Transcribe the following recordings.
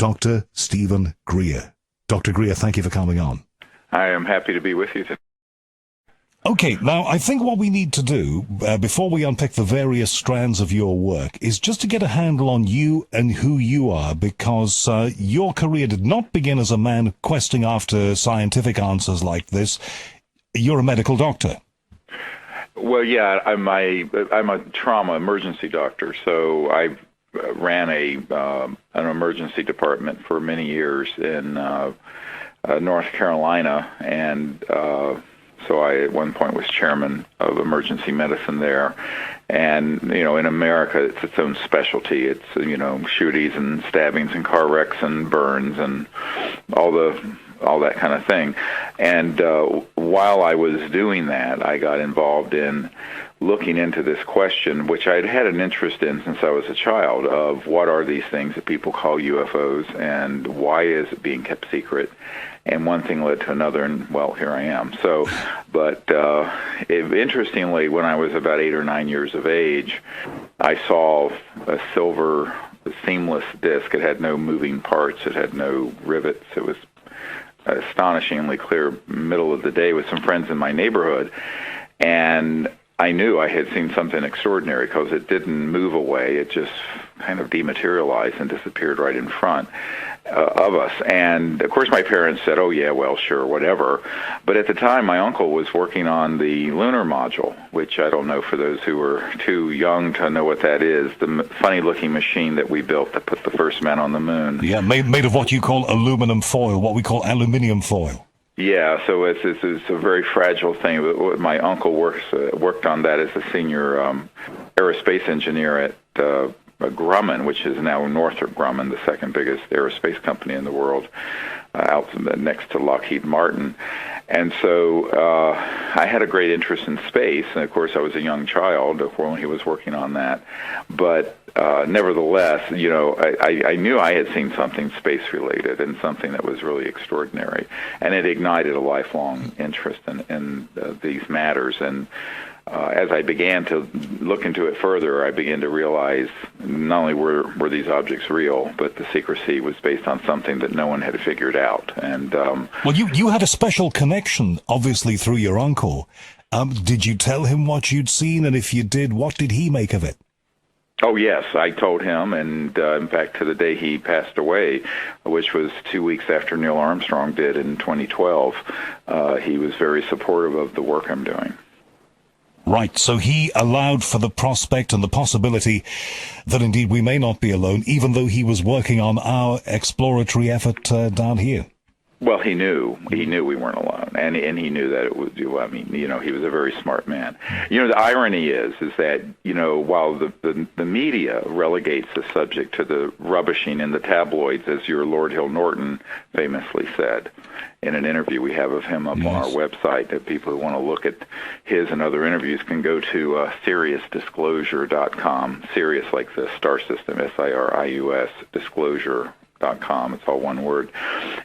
Dr. Stephen Greer. Dr. Greer, thank you for coming on. I am happy to be with you today. Okay, now I think what we need to do, before we unpick the various strands of your work, is just to get a handle on you and who you are, because your career did not begin as a man questing after scientific answers like this. You're a medical doctor. Well, yeah, I'm a trauma emergency doctor, so I ran an emergency department for many years in North Carolina, and so I at one point was chairman of emergency medicine there. And, in America, it's its own specialty. It's, shootings and stabbings and car wrecks and burns and all that kind of thing. And while I was doing that, I got involved in looking into this question, which I'd had an interest in since I was a child, of what are these things that people call UFOs and why is it being kept secret? And one thing led to another, and, well, here I am. So, but interestingly, when I was about 8 or 9 years of age, I saw a silver seamless disc. It had no moving parts. It had no rivets. It was astonishingly clear middle of the day with some friends in my neighborhood. And I knew I had seen something extraordinary because it didn't move away. It just kind of dematerialized and disappeared right in front of us. And, of course, my parents said, oh, yeah, well, sure, whatever. But at the time, my uncle was working on the lunar module, which I don't know for those who are too young to know what that is, the funny-looking machine that we built that put the first man on the moon. Yeah, made of what you call aluminum foil, what we call aluminium foil. Yeah, so it's a very fragile thing. My uncle worked on that as a senior aerospace engineer at Grumman, which is now Northrop Grumman, the second biggest aerospace company in the world, out next to Lockheed Martin. And so I had a great interest in space, and of course I was a young child when he was working on that. But nevertheless, I knew I had seen something space-related and something that was really extraordinary, and it ignited a lifelong interest in these matters. And as I began to look into it further, I began to realize not only were these objects real, but the secrecy was based on something that no one had figured out. And well, you had a special connection, obviously, through your uncle. Did you tell him what you'd seen, and if you did, what did he make of it? Oh, yes, I told him, and in fact, to the day he passed away, which was 2 weeks after Neil Armstrong did in 2012, he was very supportive of the work I'm doing. Right, so he allowed for the prospect and the possibility that indeed we may not be alone, even though he was working on our exploratory effort down here. Well, he knew we weren't alone, and he knew that it was. I mean, he was a very smart man. The irony is that while the media relegates the subject to the rubbishing in the tabloids, as your Lord Hill Norton famously said in an interview we have of him up on our website, that people who want to look at his and other interviews can go to SiriusDisclosure.com. Sirius like the star system, SIRIUS, disclosure.com. It's all one word.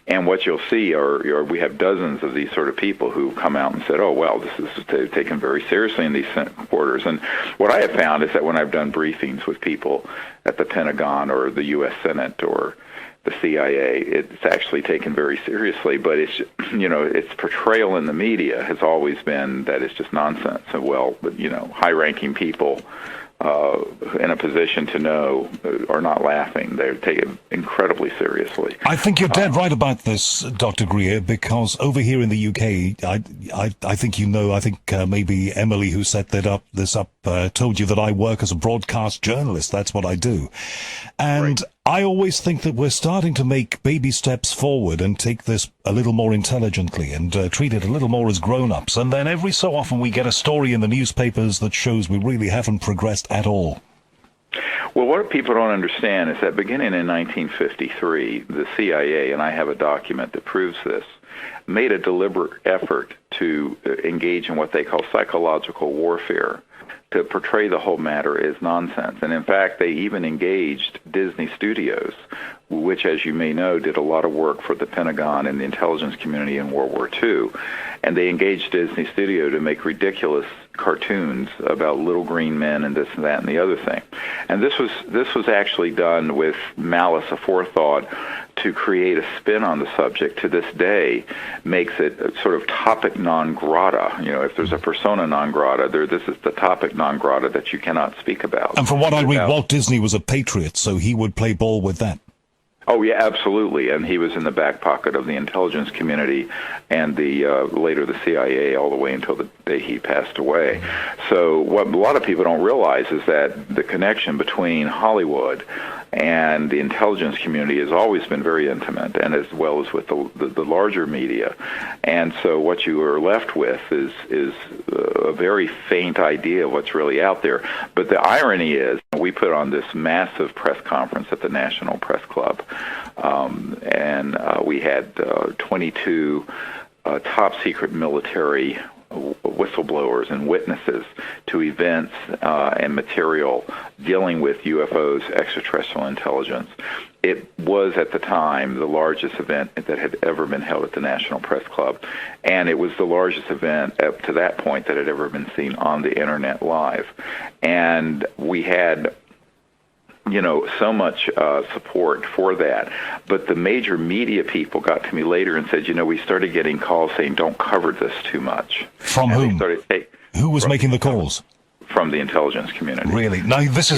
And what you'll see are we have dozens of these sort of people who come out and said, oh, well, this is taken very seriously in these quarters. And what I have found is that when I've done briefings with people at the Pentagon or the U.S. Senate or the CIA, it's actually taken very seriously, but it's, its portrayal in the media has always been that it's just nonsense. And but high-ranking people in a position to know are not laughing. They take it incredibly seriously. I think you're dead right about this, Dr. Greer, because over here in the UK, I think maybe Emily, who set this up, told you that I work as a broadcast journalist. That's what I do. And right. I always think that we're starting to make baby steps forward and take this a little more intelligently and treat it a little more as grown-ups. And then every so often we get a story in the newspapers that shows we really haven't progressed at all. Well, what people don't understand is that beginning in 1953, the CIA, and I have a document that proves this, made a deliberate effort to engage in what they call psychological warfare to portray the whole matter is nonsense. And in fact, they even engaged Disney Studios, which, as you may know, did a lot of work for the Pentagon and the intelligence community in World War II. And they engaged Disney Studio to make ridiculous cartoons about little green men and this and that and the other thing. And this was actually done with malice aforethought to create a spin on the subject. To this day, makes it a sort of topic non grata. You know, if there's a persona non grata, this is the topic non grata that you cannot speak about. And from what I read, Walt Disney was a patriot, so he would play ball with that. Oh, yeah, absolutely. And he was in the back pocket of the intelligence community and later the CIA all the way until the day he passed away. So what a lot of people don't realize is that the connection between Hollywood and the intelligence community has always been very intimate, and as well as with the larger media. And so what you are left with is a very faint idea of what's really out there. But the irony is, we put on this massive press conference at the National Press Club, and we had 22 top-secret military whistleblowers and witnesses to events and material dealing with UFOs, extraterrestrial intelligence. It was, at the time, the largest event that had ever been held at the National Press Club, and it was the largest event up to that point that had ever been seen on the Internet live. And we had so much support for that. But the major media people got to me later and said, we started getting calls saying, don't cover this too much. From whom? Who was making the calls? From the intelligence community. Really? Now, this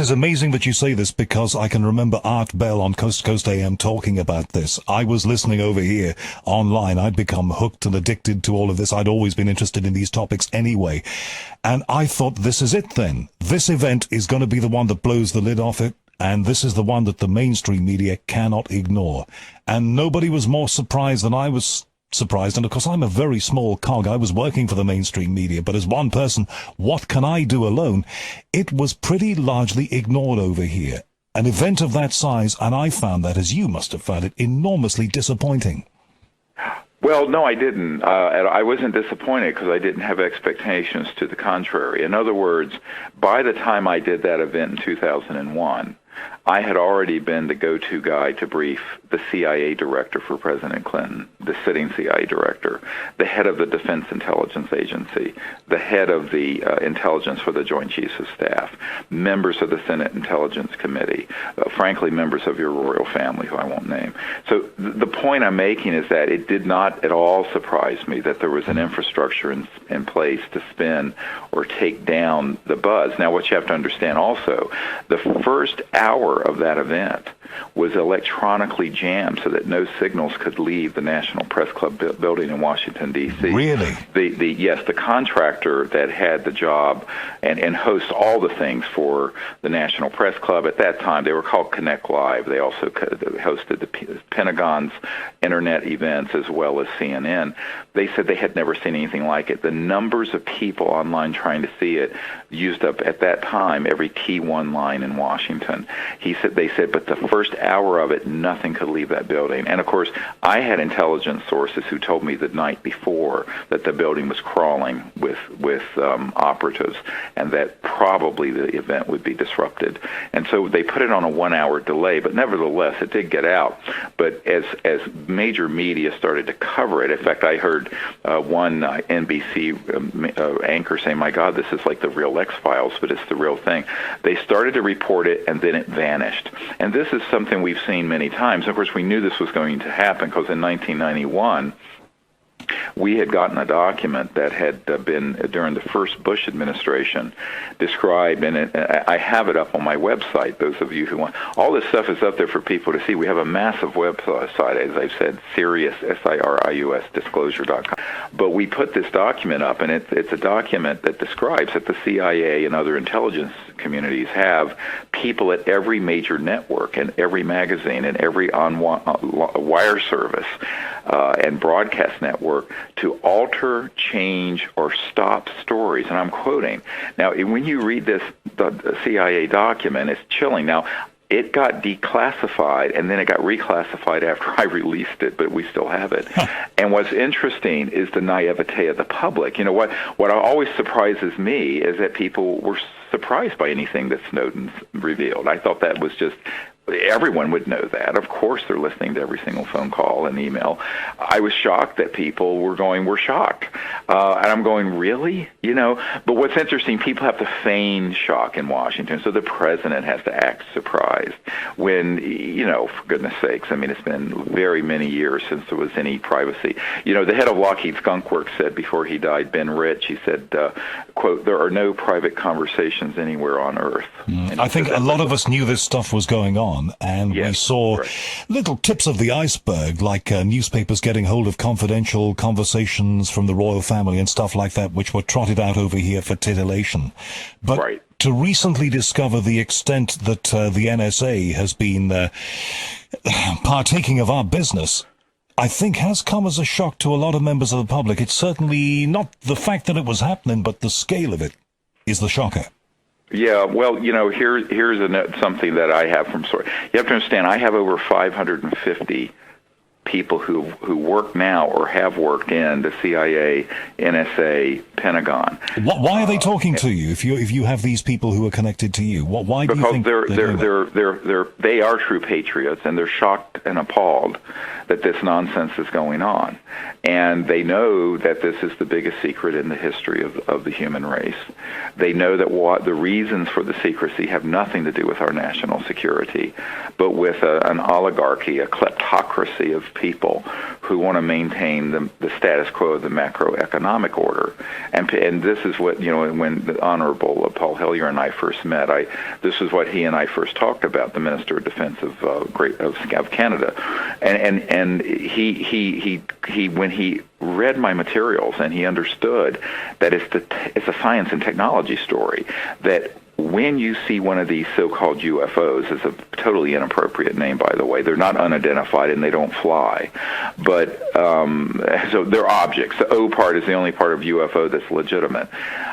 is amazing that you say this, because I can remember Art Bell on Coast to Coast AM talking about this. I was listening over here online. I'd become hooked and addicted to all of this. I'd always been interested in these topics anyway. And I thought, this is it then. This event is going to be the one that blows the lid off it. And this is the one that the mainstream media cannot ignore. And nobody was more surprised than I was surprised. And of course, I'm a very small cog. I was working for the mainstream media, but as one person, what can I do alone? It was pretty largely ignored over here. An event of that size, and I found that, as you must have found it, enormously disappointing. Well, no, I didn't. I wasn't disappointed because I didn't have expectations to the contrary. In other words, by the time I did that event in 2001, I had already been the go-to guy to brief the CIA director for President Clinton, the sitting CIA director, the head of the Defense Intelligence Agency, the head of the intelligence for the Joint Chiefs of Staff, members of the Senate Intelligence Committee, frankly, members of your royal family, who I won't name. So the point I'm making is that it did not at all surprise me that there was an infrastructure in place to spin or take down the buzz. Now, what you have to understand also, the first hour of that event was electronically jammed so that no signals could leave the National Press Club building in Washington, D.C. Really? Yes, the contractor that had the job and hosts all the things for the National Press Club at that time, they were called Connect Live. They also hosted the Pentagon's internet events as well as CNN. They said they had never seen anything like it. The numbers of people online trying to see it used up at that time every T1 line in Washington. They said, but the first hour of it, nothing could leave that building. And of course, I had intelligence sources who told me the night before that the building was crawling with operatives, and that probably the event would be disrupted. And so they put it on a 1-hour delay, but nevertheless, it did get out. But as major media started to cover it, in fact, I heard one NBC anchor say, "My God, this is like the real X-Files, but it's the real thing." They started to report it, and then it vanished. And this is something we've seen many times. Of course, we knew this was going to happen because in 1991, we had gotten a document that had been, during the first Bush administration, described, and I have it up on my website, those of you who want. All this stuff is up there for people to see. We have a massive website, as I've said, Sirius, SIRIUS, disclosure.com. But we put this document up, and it's a document that describes that the CIA and other intelligence communities have people at every major network and every magazine and every wire service and broadcast network to alter, change, or stop stories. And I'm quoting. Now, when you read the CIA document, it's chilling. Now, it got declassified, and then it got reclassified after I released it, but we still have it. And what's interesting is the naivete of the public. You know, what always surprises me is that people were surprised by anything that Snowden's revealed. I thought that was just, everyone would know that. Of course, they're listening to every single phone call and email. I was shocked that people were going, we're shocked. And I'm going, really? You know, but what's interesting, people have to feign shock in Washington. So the president has to act surprised when, you know, for goodness sakes, I mean, it's been very many years since there was any privacy. You know, the head of Lockheed Skunk Works said before he died, Ben Rich, he said, quote, there are no private conversations anywhere on Earth. I think a lot of us knew this stuff was going on. And we saw little tips of the iceberg, like newspapers getting hold of confidential conversations from the royal family and stuff like that, which were trotted out over here for titillation. But to recently discover the extent that the NSA has been partaking of our business, I think has come as a shock to a lot of members of the public. It's certainly not the fact that it was happening, but the scale of it is the shocker. Yeah, well, you know, here's something that I have from source. You have to understand, I have over 550 people who work now or have worked in the CIA, NSA, Pentagon. Why are they talking to you? If you have these people who are connected to you, why do you think they are true patriots, and they're shocked and appalled that this nonsense is going on, and they know that this is the biggest secret in the history of the human race. They know that the reasons for the secrecy have nothing to do with our national security, but with an oligarchy, a kleptocracy of people who want to maintain the status quo of the macroeconomic order. And this is what, you know, when the Honorable Paul Hellyer and I first met, this is what he and I first talked about, the Minister of Defense of Canada. And he when he read my materials and he understood that it's a science and technology story, that when you see one of these so-called UFOs, it's a totally inappropriate name, by the way. They're not unidentified and they don't fly. But so they're objects. The O part is the only part of UFO that's legitimate.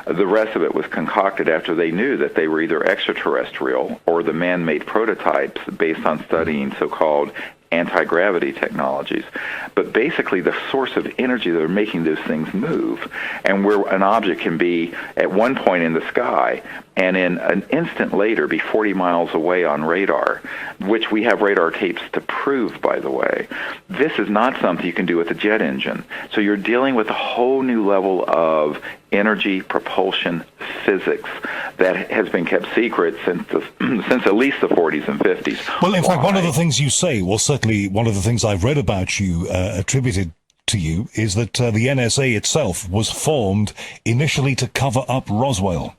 The rest of it was concocted after they knew that they were either extraterrestrial or the man-made prototypes based on studying so-called anti-gravity technologies. But basically the source of energy that are making those things move, and where an object can be at one point in the sky and in an instant later be 40 miles away on radar, which we have radar tapes to prove, by the way. This is not something you can do with a jet engine. So you're dealing with a whole new level of energy, propulsion, physics that has been kept secret since at least the 40s and 50s. Well, in fact, one of the things you say, well, certainly one of the things I've read about you attributed to you, is that the NSA itself was formed initially to cover up Roswell.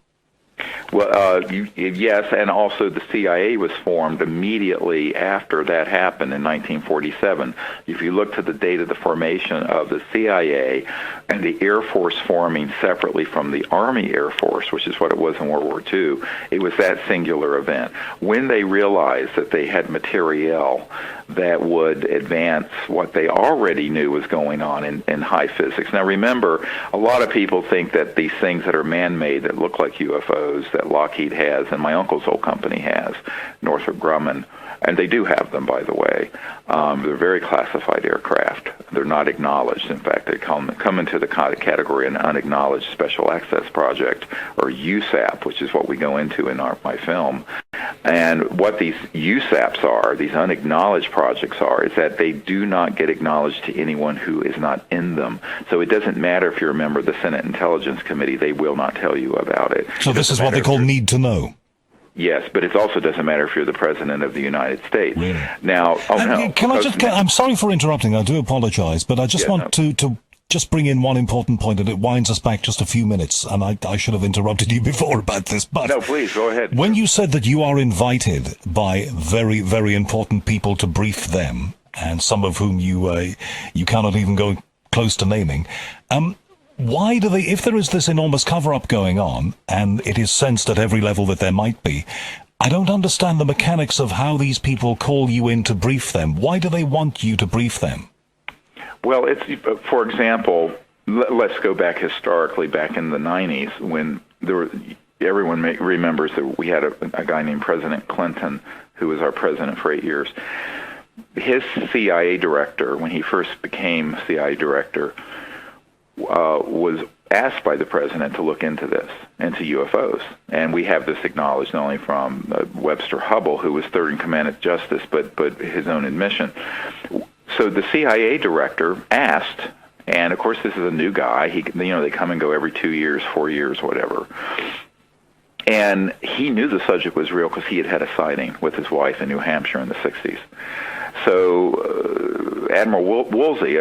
Well, yes, and also the CIA was formed immediately after that happened in 1947. If you look to the date of the formation of the CIA and the Air Force forming separately from the Army Air Force, which is what it was in World War II, it was that singular event. When they realized that they had materiel that would advance what they already knew was going on in high physics. Now remember, a lot of people think that these things that are man-made that look like UFOs that Lockheed has and my uncle's old company has, Northrop Grumman, and they do have them, by the way. They're very classified aircraft. They're not acknowledged. In fact, they come into the category an unacknowledged special access project, or USAP, which is what we go into in my film. And what these USAPs are, these unacknowledged projects are, is that they do not get acknowledged to anyone who is not in them. So it doesn't matter if you're a member of the Senate Intelligence Committee, they will not tell you about it. So this is what they call need to know. Yes, but it also doesn't matter if you're the President of the United States. Really? Now, I'm sorry for interrupting, I do apologize, but I just want to just bring in one important point, and it winds us back just a few minutes, and I should have interrupted you before about this, but... No, please, go ahead. When you said that you are invited by very, very important people to brief them, and some of whom you cannot even go close to naming, why do they, if there is this enormous cover-up going on, and it is sensed at every level that there might be, I don't understand the mechanics of how these people call you in to brief them. Why do they want you to brief them? Well, it's, for example, let's go back historically, back in the 90s, when there were, everyone remembers that we had a guy named President Clinton who was our president for 8 years, his CIA director, when he first became CIA director, was asked by the president to look into this, into UFOs. And we have this acknowledged not only from Webster Hubbell, who was third in command at Justice, but his own admission. So the CIA director asked, and of course this is a new guy. They come and go every 2 years, 4 years, whatever. And he knew the subject was real because he had had a sighting with his wife in New Hampshire in the 60s. So Admiral Woolsey,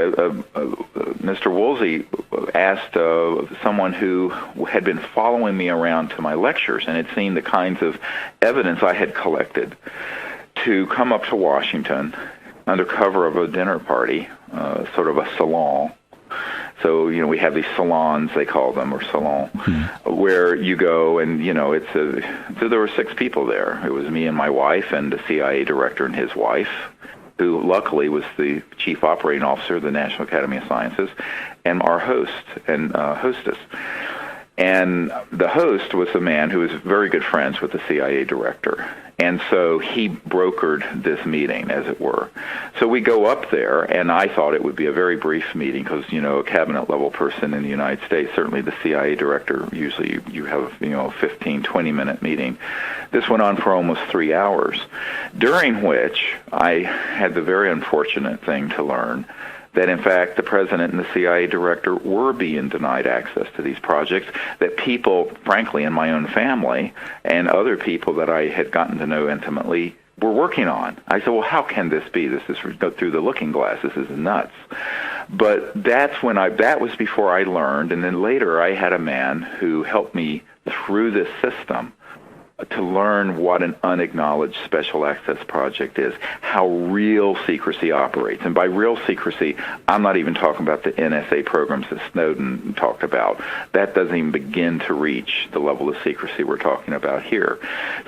Mr. Woolsey asked someone who had been following me around to my lectures and had seen the kinds of evidence I had collected to come up to Washington under cover of a dinner party, sort of a salon. So, we have these salons, they call them, or salon, where you go and, so there were 6 people there. It was me and my wife and the CIA director and his wife, who luckily was the chief operating officer of the National Academy of Sciences, and our host and hostess. And the host was a man who was very good friends with the CIA director. And so he brokered this meeting, as it were. So we go up there, and I thought it would be a very brief meeting because, a cabinet-level person in the United States, certainly the CIA director, usually you have, a 15, 20-minute meeting. This went on for almost 3 hours, during which I had the very unfortunate thing to learn that, in fact, the president and the CIA director were being denied access to these projects, that people, frankly, in my own family and other people that I had gotten to know intimately were working on. I said, well, how can this be? This is through the looking glass. This is nuts. But that was before I learned, and then later I had a man who helped me through this system to learn what an unacknowledged special access project is, how real secrecy operates. And by real secrecy, I'm not even talking about the NSA programs that Snowden talked about. That doesn't even begin to reach the level of secrecy we're talking about here.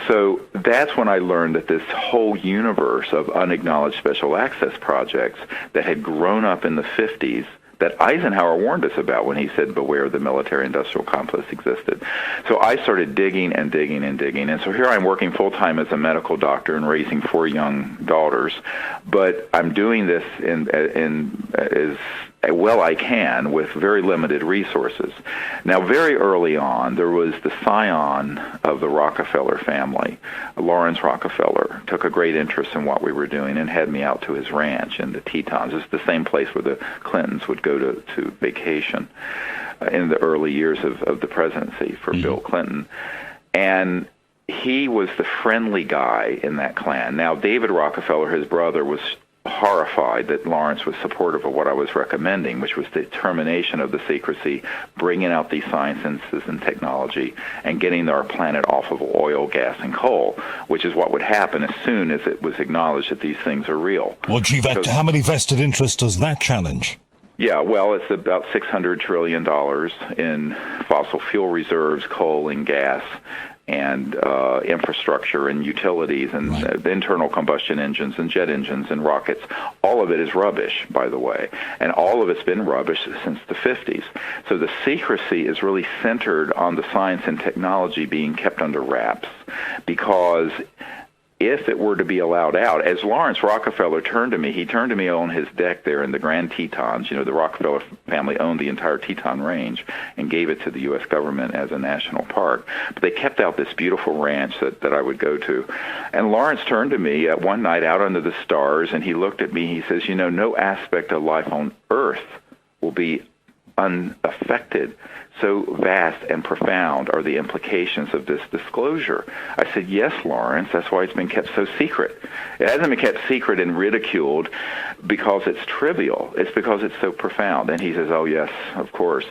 So that's when I learned that this whole universe of unacknowledged special access projects that had grown up in the 50s, that Eisenhower warned us about when he said, beware, the military-industrial complex existed. So I started digging and digging and digging. And so here I'm working full-time as a medical doctor and raising 4 young daughters. But I'm doing this in as well I can with very limited resources. Now, very early on, there was the scion of the Rockefeller family. Lawrence Rockefeller took a great interest in what we were doing and had me out to his ranch in the Tetons. It's the same place where the Clintons would go to vacation in the early years of the presidency for Bill Clinton. And he was the friendly guy in that clan. Now, David Rockefeller, his brother, was horrified that Lawrence was supportive of what I was recommending, which was the termination of the secrecy, bringing out these sciences and technology, and getting our planet off of oil, gas, and coal, which is what would happen as soon as it was acknowledged that these things are real. Well, gee, how many vested interests does that challenge? Yeah, well, it's about $600 trillion in fossil fuel reserves, coal and gas, and infrastructure and utilities and internal combustion engines and jet engines and rockets. All of it is rubbish, by the way, and all of it's been rubbish since the 50s. So the secrecy is really centered on the science and technology being kept under wraps, because if it were to be allowed out, as Lawrence Rockefeller turned to me, he turned to me on his deck there in the Grand Tetons. The Rockefeller family owned the entire Teton Range and gave it to the U.S. government as a national park. But they kept out this beautiful ranch that I would go to. And Lawrence turned to me one night out under the stars, and he looked at me. He says, no aspect of life on Earth will be unaffected. So vast and profound are the implications of this disclosure. I said, yes, Lawrence, that's why it's been kept so secret. It hasn't been kept secret and ridiculed because it's trivial. It's because it's so profound. And he says, oh, yes, of course.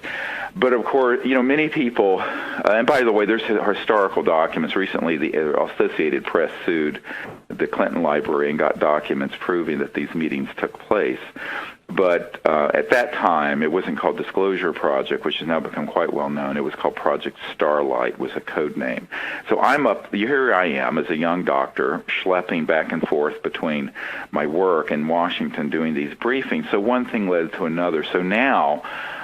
But, of course, many people, and by the way, there's historical documents. Recently, the Associated Press sued the Clinton Library and got documents proving that these meetings took place. But at that time, it wasn't called Disclosure Project, which has now become quite well known. It was called Project Starlight, was a code name. So here I am as a young doctor, schlepping back and forth between my work in Washington doing these briefings. So one thing led to another. So now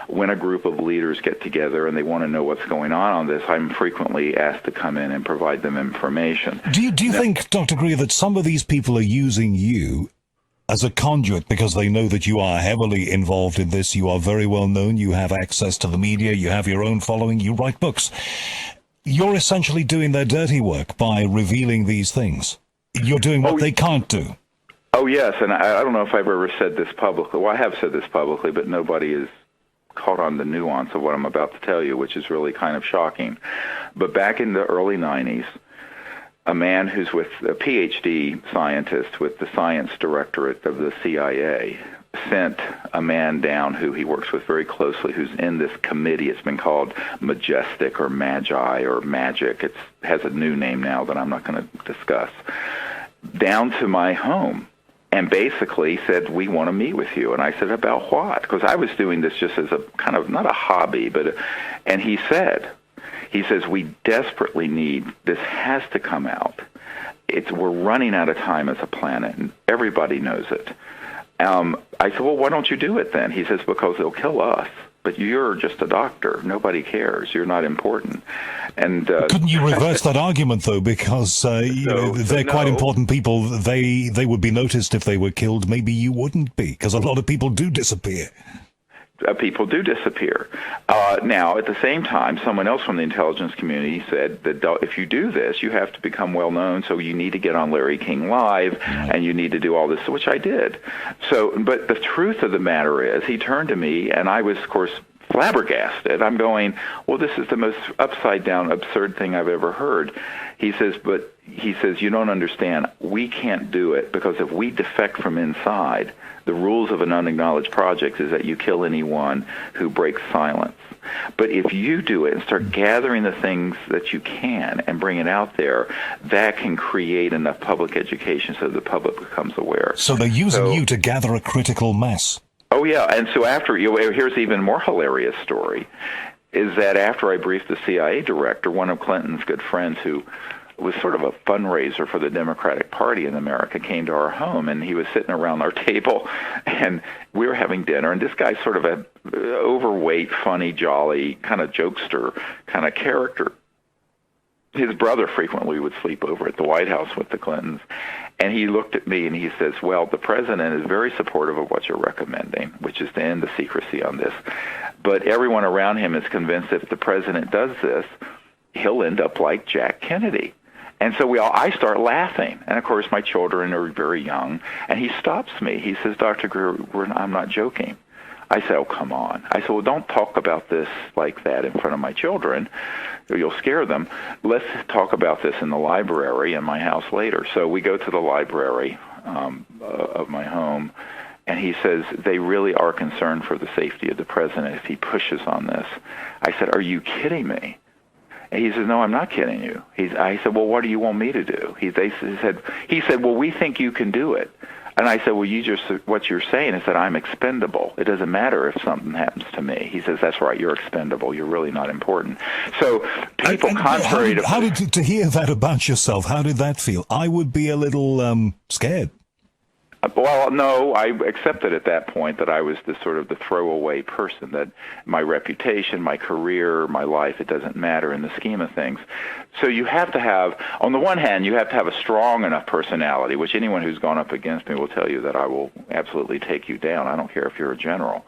when a group of leaders get together and they want to know what's going on this, I'm frequently asked to come in and provide them information. Do you think, Dr. Greer, that some of these people are using you as a conduit because they know that you are heavily involved in this, you are very well known, you have access to the media, you have your own following, you write books? You're essentially doing their dirty work by revealing these things. You're doing what they can't do. Oh, yes, and I don't know if I've ever said this publicly. Well, I have said this publicly, but nobody has caught on the nuance of what I'm about to tell you, which is really kind of shocking. But back in the early 90s, a man who's with a PhD scientist with the science directorate of the CIA sent a man down who he works with very closely, who's in this committee. It's been called Majestic or Magi or Magic. It has a new name now that I'm not going to discuss. Down to my home and basically said, we want to meet with you. And I said, about what? Because I was doing this just as a kind of, not a hobby, but, and he says, we desperately need, this has to come out. We're running out of time as a planet, and everybody knows it. I said, well, why don't you do it then? He says, because they'll kill us. But you're just a doctor. Nobody cares. You're not important. And couldn't you reverse that argument, though? Because they're quite important people. They would be noticed if they were killed. Maybe you wouldn't be, because a lot of people do disappear. People do disappear. Now, at the same time, someone else from the intelligence community said that if you do this, you have to become well-known, so you need to get on Larry King Live, and you need to do all this, which I did. So, but the truth of the matter is, he turned to me, and I was, of course, flabbergasted. I'm going, well, this is the most upside-down, absurd thing I've ever heard. He says, you don't understand. We can't do it, because if we defect from inside, the rules of an unacknowledged project is that you kill anyone who breaks silence. But if you do it and start gathering the things that you can and bring it out there, that can create enough public education so the public becomes aware. So they're using you to gather a critical mass. Oh, yeah. And so here's even more hilarious story, is that after I briefed the CIA director, one of Clinton's good friends who was sort of a fundraiser for the Democratic Party in America, came to our home, and he was sitting around our table, and we were having dinner, and this guy's sort of an overweight, funny, jolly, kind of jokester kind of character. His brother frequently would sleep over at the White House with the Clintons, and he looked at me and he says, well, the president is very supportive of what you're recommending, which is to end the secrecy on this, but everyone around him is convinced if the president does this, he'll end up like Jack Kennedy. And so I start laughing. And, of course, my children are very young. And he stops me. He says, Dr. Greer, I'm not joking. I said, oh, come on. I said, well, don't talk about this like that in front of my children, or you'll scare them. Let's talk about this in the library in my house later. So we go to the library of my home, and he says, they really are concerned for the safety of the president if he pushes on this. I said, are you kidding me? And he says, no, I'm not kidding you. I said, well, what do you want me to do? He said, well, we think you can do it. And I said, well, what you're saying is that I'm expendable. It doesn't matter if something happens to me. He says, that's right, you're expendable. You're really not important. So people, contrary to... How did to hear that about yourself, how did that feel? I would be a little scared. Well, no, I accepted at that point that I was the throwaway person, that my reputation, my career, my life, it doesn't matter in the scheme of things. So you have to have, on the one hand, you have to have a strong enough personality, which anyone who's gone up against me will tell you that I will absolutely take you down. I don't care if you're a general.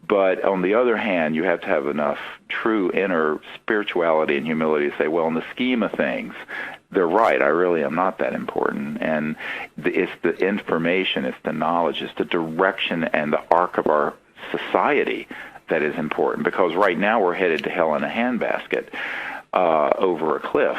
But on the other hand, you have to have enough true inner spirituality and humility to say, well, in the scheme of things, they're right. I really am not that important. And it's the information, it's the knowledge, it's the direction and the arc of our society that is important. Because right now we're headed to hell in a handbasket over a cliff.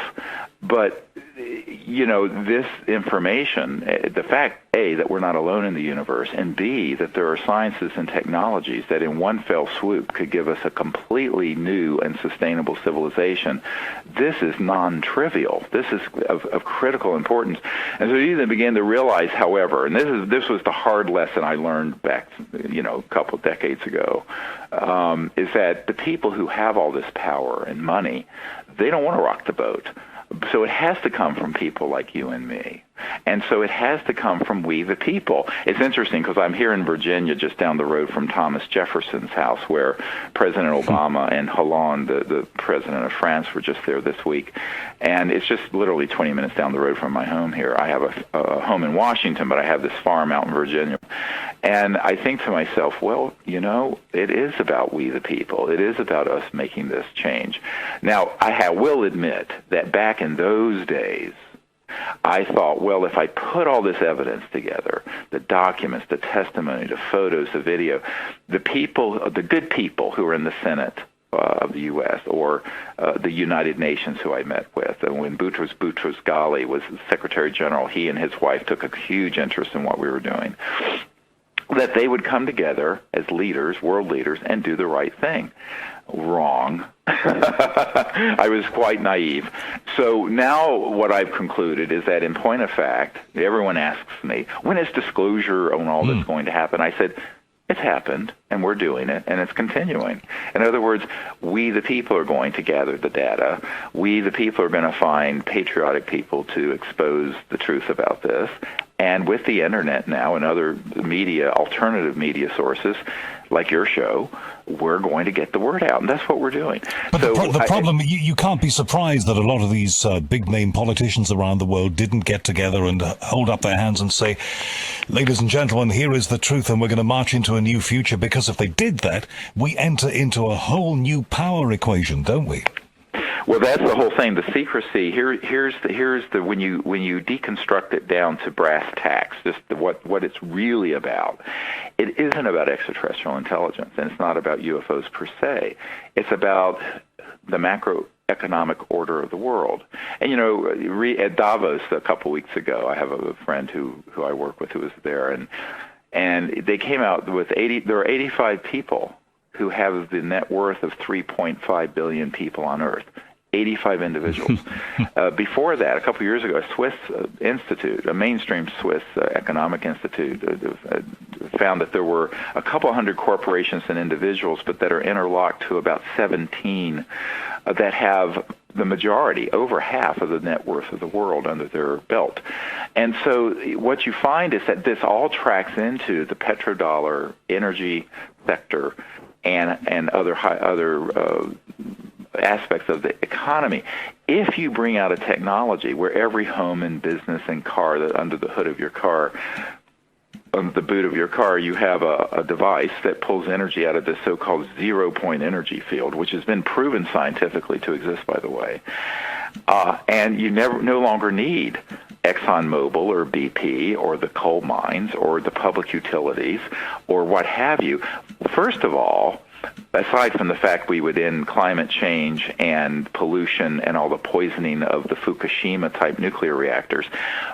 But, this information, the fact, A, that we're not alone in the universe, and B, that there are sciences and technologies that in one fell swoop could give us a completely new and sustainable civilization, this is non-trivial. This is of critical importance. And so you then begin to realize, however, and this was the hard lesson I learned back, a couple of decades ago, is that the people who have all this power and money, they don't want to rock the boat. So it has to come from people like you and me. And so it has to come from we the people. It's interesting because I'm here in Virginia, just down the road from Thomas Jefferson's house, where President Obama and Hollande, the president of France, were just there this week. And it's just literally 20 minutes down the road from my home here. I have a home in Washington, but I have this farm out in Virginia. And I think to myself, well, you know, it is about we the people. It is about us making this change. Now, I will admit that back in those days, I thought, well, if I put all this evidence together, the documents, the testimony, the photos, the video, the people, the good people who are in the Senate of the U.S. or the United Nations who I met with, and when Boutros Ghali was the Secretary General, he and his wife took a huge interest in what we were doing, that they would come together as leaders, world leaders, and do the right thing. Wrong. I was quite naive. So now what I've concluded is that in point of fact, everyone asks me, when is disclosure on all this going to happen? I said, it's happened, and we're doing it, and it's continuing. In other words, we the people are going to gather the data. We the people are going to find patriotic people to expose the truth about this. And with the internet now and other media, alternative media sources, like your show, we're going to get the word out, and that's what we're doing. But so the problem, you can't be surprised that a lot of these big-name politicians around the world didn't get together and hold up their hands and say, ladies and gentlemen, here is the truth, and we're going to march into a new future, because if they did that, we enter into a whole new power equation, don't we? Well, that's the whole thing. The secrecy. Here's the when you deconstruct it down to brass tacks, just what it's really about. It isn't about extraterrestrial intelligence, and it's not about UFOs per se. It's about the macroeconomic order of the world. And you know, at Davos a couple weeks ago, I have a friend who I work with who was there, and they came out with 80. There are 85 people who have the net worth of 3.5 billion people on Earth. 85 individuals. Before that, a couple of years ago, a Swiss institute, a mainstream Swiss economic institute, found that there were a couple hundred corporations and individuals, but that are interlocked to about 17 that have the majority, over half of the net worth of the world under their belt. And so what you find is that this all tracks into the petrodollar energy sector and other aspects of the economy. If you bring out a technology where every home and business and car, that under the hood of your car, under the boot of your car, you have a device that pulls energy out of this so-called zero-point energy field, which has been proven scientifically to exist, by the way, and you no longer need ExxonMobil or BP or the coal mines or the public utilities or what have you. First of all, aside from the fact we would end climate change and pollution and all the poisoning of the Fukushima-type nuclear reactors,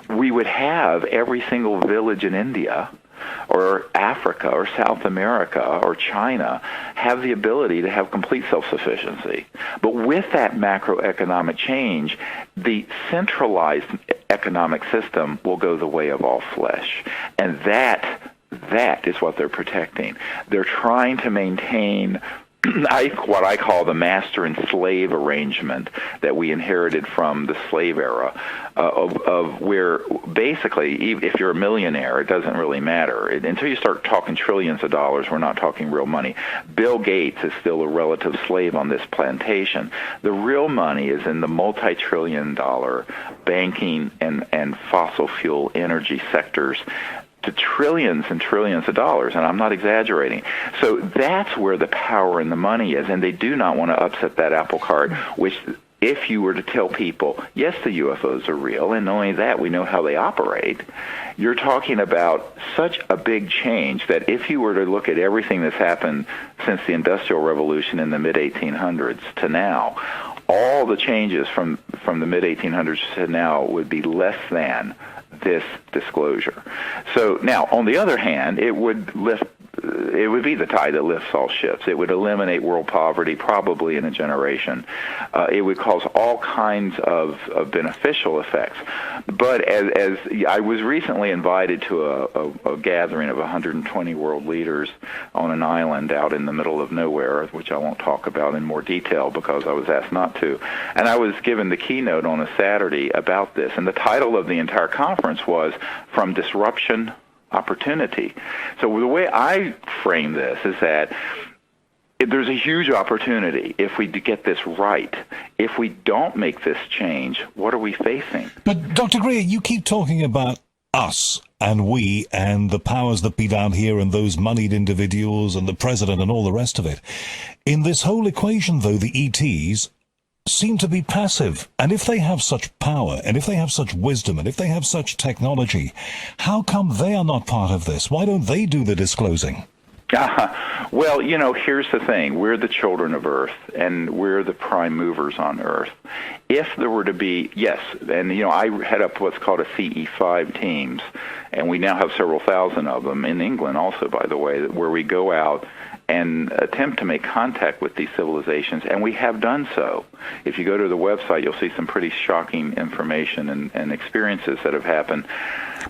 we would have every single village in India or Africa or South America or China have the ability to have complete self-sufficiency. But with that macroeconomic change, the centralized economic system will go the way of all flesh. And that is what they're protecting. They're trying to maintain what I call the master and slave arrangement that we inherited from the slave era, of where basically, if you're a millionaire, it doesn't really matter. Until you start talking trillions of dollars, we're not talking real money. Bill Gates is still a relative slave on this plantation. The real money is in the multi-trillion-dollar banking and fossil fuel energy sectors, to trillions and trillions of dollars, and I'm not exaggerating. So that's where the power and the money is, and they do not want to upset that apple cart, which if you were to tell people, yes, the UFOs are real, and not only that, we know how they operate, you're talking about such a big change that if you were to look at everything that's happened since the Industrial Revolution in the mid-1800s to now, all the changes from the mid-1800s to now would be less than this disclosure. So now, on the other hand, it would lift it would be the tide that lifts all ships. It would eliminate world poverty probably in a generation. It would cause all kinds of beneficial effects. But as I was recently invited to a gathering of 120 world leaders on an island out in the middle of nowhere, which I won't talk about in more detail because I was asked not to. And I was given the keynote on a Saturday about this. And the title of the entire conference was From Disruption Opportunity. So the way I frame this is that there's a huge opportunity if we get this right. If we don't make this change, what are we facing? But Dr. Greer, you keep talking about us and we and the powers that be down here and those moneyed individuals and the president and all the rest of it. In this whole equation, though, the ETs seem to be passive. And if they have such power, and if they have such wisdom, and if they have such technology, how come they are not part of this? Why don't they do the disclosing? Well, here's the thing. We're the children of Earth, and we're the prime movers on Earth. If there were to be, yes, and, I head up what's called a CE5 teams, and we now have several thousand of them in England also, by the way, where we go out and attempt to make contact with these civilizations, and we have done so. If you go to the website, you'll see some pretty shocking information and experiences that have happened.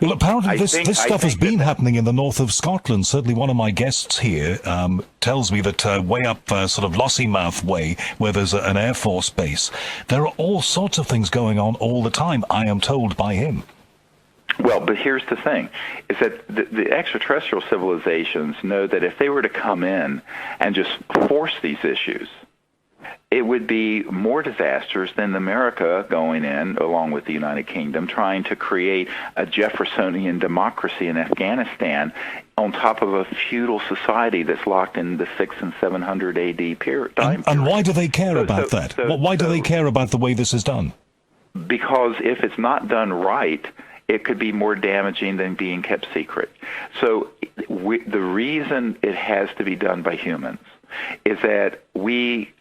Well, apparently this stuff has been happening in the north of Scotland. Certainly one of my guests here tells me that way up sort of Lossiemouth way, where there's an Air Force base, there are all sorts of things going on all the time, I am told by him. Well, but here's the thing, is that the extraterrestrial civilizations know that if they were to come in and just force these issues, it would be more disastrous than America going in, along with the United Kingdom, trying to create a Jeffersonian democracy in Afghanistan on top of a feudal society that's locked in the 600 and 700 AD period. And why do they care about that? Why do they care about the way this is done? Because if it's not done right, it could be more damaging than being kept secret. So the reason it has to be done by humans is that we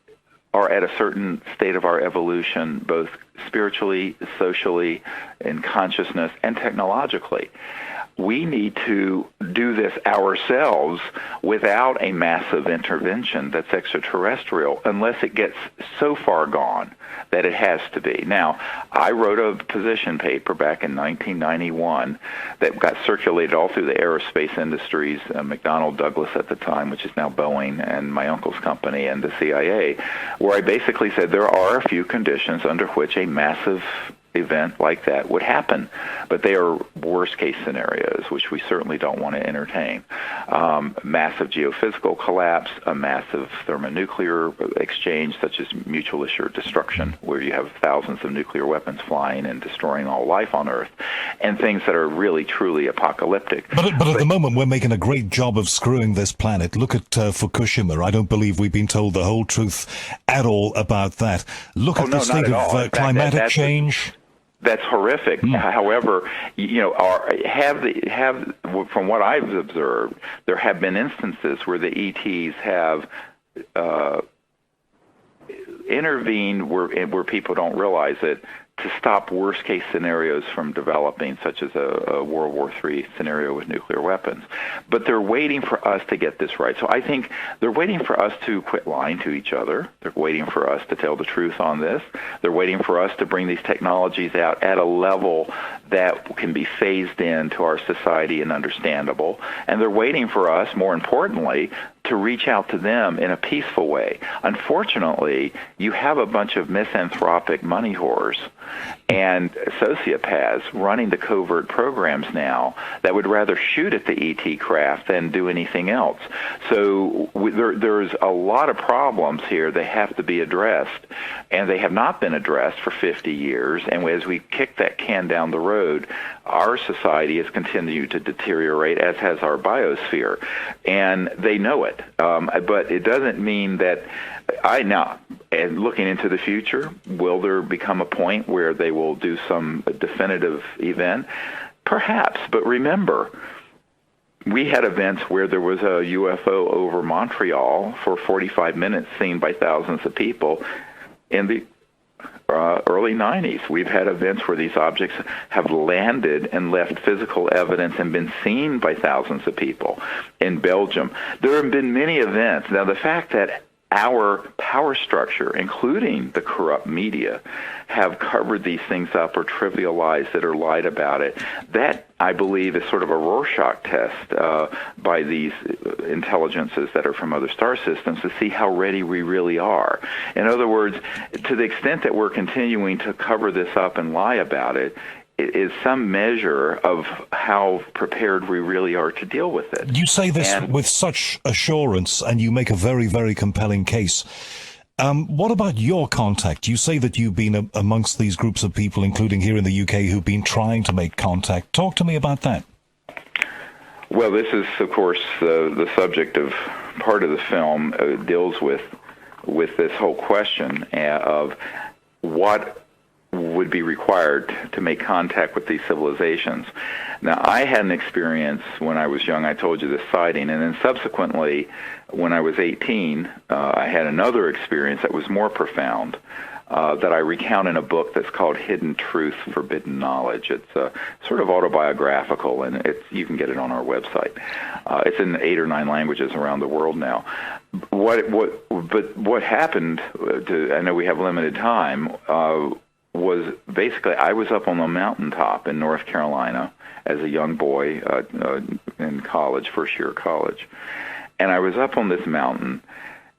are at a certain state of our evolution, both spiritually, socially, in consciousness, and technologically. We need to do this ourselves without a massive intervention that's extraterrestrial, unless it gets so far gone that it has to be. Now, I wrote a position paper back in 1991 that got circulated all through the aerospace industries, McDonnell Douglas at the time, which is now Boeing, and my uncle's company, and the CIA, where I basically said there are a few conditions under which a massive event like that would happen, but they are worst-case scenarios, which we certainly don't want to entertain. Massive geophysical collapse, a massive thermonuclear exchange, such as mutual assured destruction, where you have thousands of nuclear weapons flying and destroying all life on Earth, and things that are really, truly apocalyptic. But at the moment, we're making a great job of screwing this planet. Look at Fukushima. I don't believe we've been told the whole truth at all about that. Look at the state of climatic change. That's horrific. However, from what I've observed, there have been instances where the ETs have intervened where people don't realize it, to stop worst-case scenarios from developing, such as a World War III scenario with nuclear weapons. But they're waiting for us to get this right. So I think they're waiting for us to quit lying to each other. They're waiting for us to tell the truth on this. They're waiting for us to bring these technologies out at a level that can be phased into our society and understandable. And they're waiting for us, more importantly, to reach out to them in a peaceful way. Unfortunately, you have a bunch of misanthropic money whores and sociopaths running the covert programs now that would rather shoot at the ET craft than do anything else. So there's a lot of problems here that have to be addressed, and they have not been addressed for 50 years. And as we kick that can down the road, our society has continued to deteriorate, as has our biosphere, and they know it. But it doesn't mean that and looking into the future, will there become a point where they will do some definitive event? Perhaps, but remember, we had events where there was a UFO over Montreal for 45 minutes seen by thousands of people in the early 90s. We've had events where these objects have landed and left physical evidence and been seen by thousands of people in Belgium. There have been many events. Now, the fact that our power structure, including the corrupt media, have covered these things up or trivialized it or lied about it, that, I believe, is sort of a Rorschach test by these intelligences that are from other star systems to see how ready we really are. In other words, to the extent that we're continuing to cover this up and lie about it, is some measure of how prepared we really are to deal with it. You say this with such assurance, and you make a very, very compelling case. What about your contact? You say that you've been amongst these groups of people, including here in the UK, who've been trying to make contact. Talk to me about that. Well, this is, of course, the subject of part of the film deals with this whole question of what would be required to make contact with these civilizations. Now, I had an experience when I was young. I told you this sighting, and then subsequently, when I was 18, I had another experience that was more profound that I recount in a book that's called Hidden Truth, Forbidden Knowledge. It's sort of autobiographical, and you can get it on our website. It's in 8 or 9 languages around the world now. But what happened, I know we have limited time, was basically I was up on the mountaintop in North Carolina as a young boy in college, first year of college. And I was up on this mountain,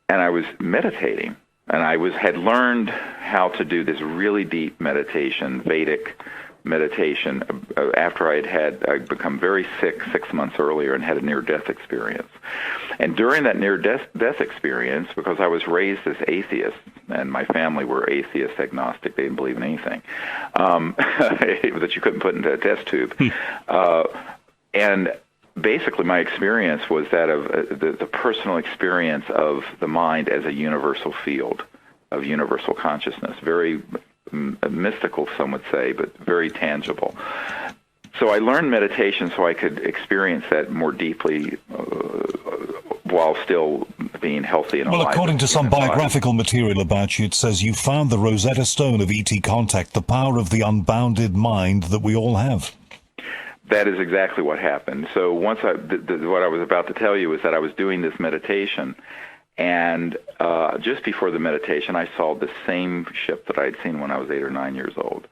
and I was meditating. And I had learned how to do this really deep meditation, Vedic meditation, after I'd become very sick 6 months earlier and had a near-death experience. And during that near-death experience, because I was raised as atheist, and my family were atheist, agnostic, they didn't believe in anything, that you couldn't put into a test tube. And basically my experience was that of the personal experience of the mind as a universal field of universal consciousness, very mystical, some would say, but very tangible. So I learned meditation so I could experience that more deeply while still being healthy and alive. Well, according to some biographical material about you, it says you found the Rosetta Stone of ET contact, the power of the unbounded mind that we all have. That is exactly what happened. So once what I was about to tell you is that I was doing this meditation, and just before the meditation, I saw the same ship that I'd seen when I was 8 or 9 years old.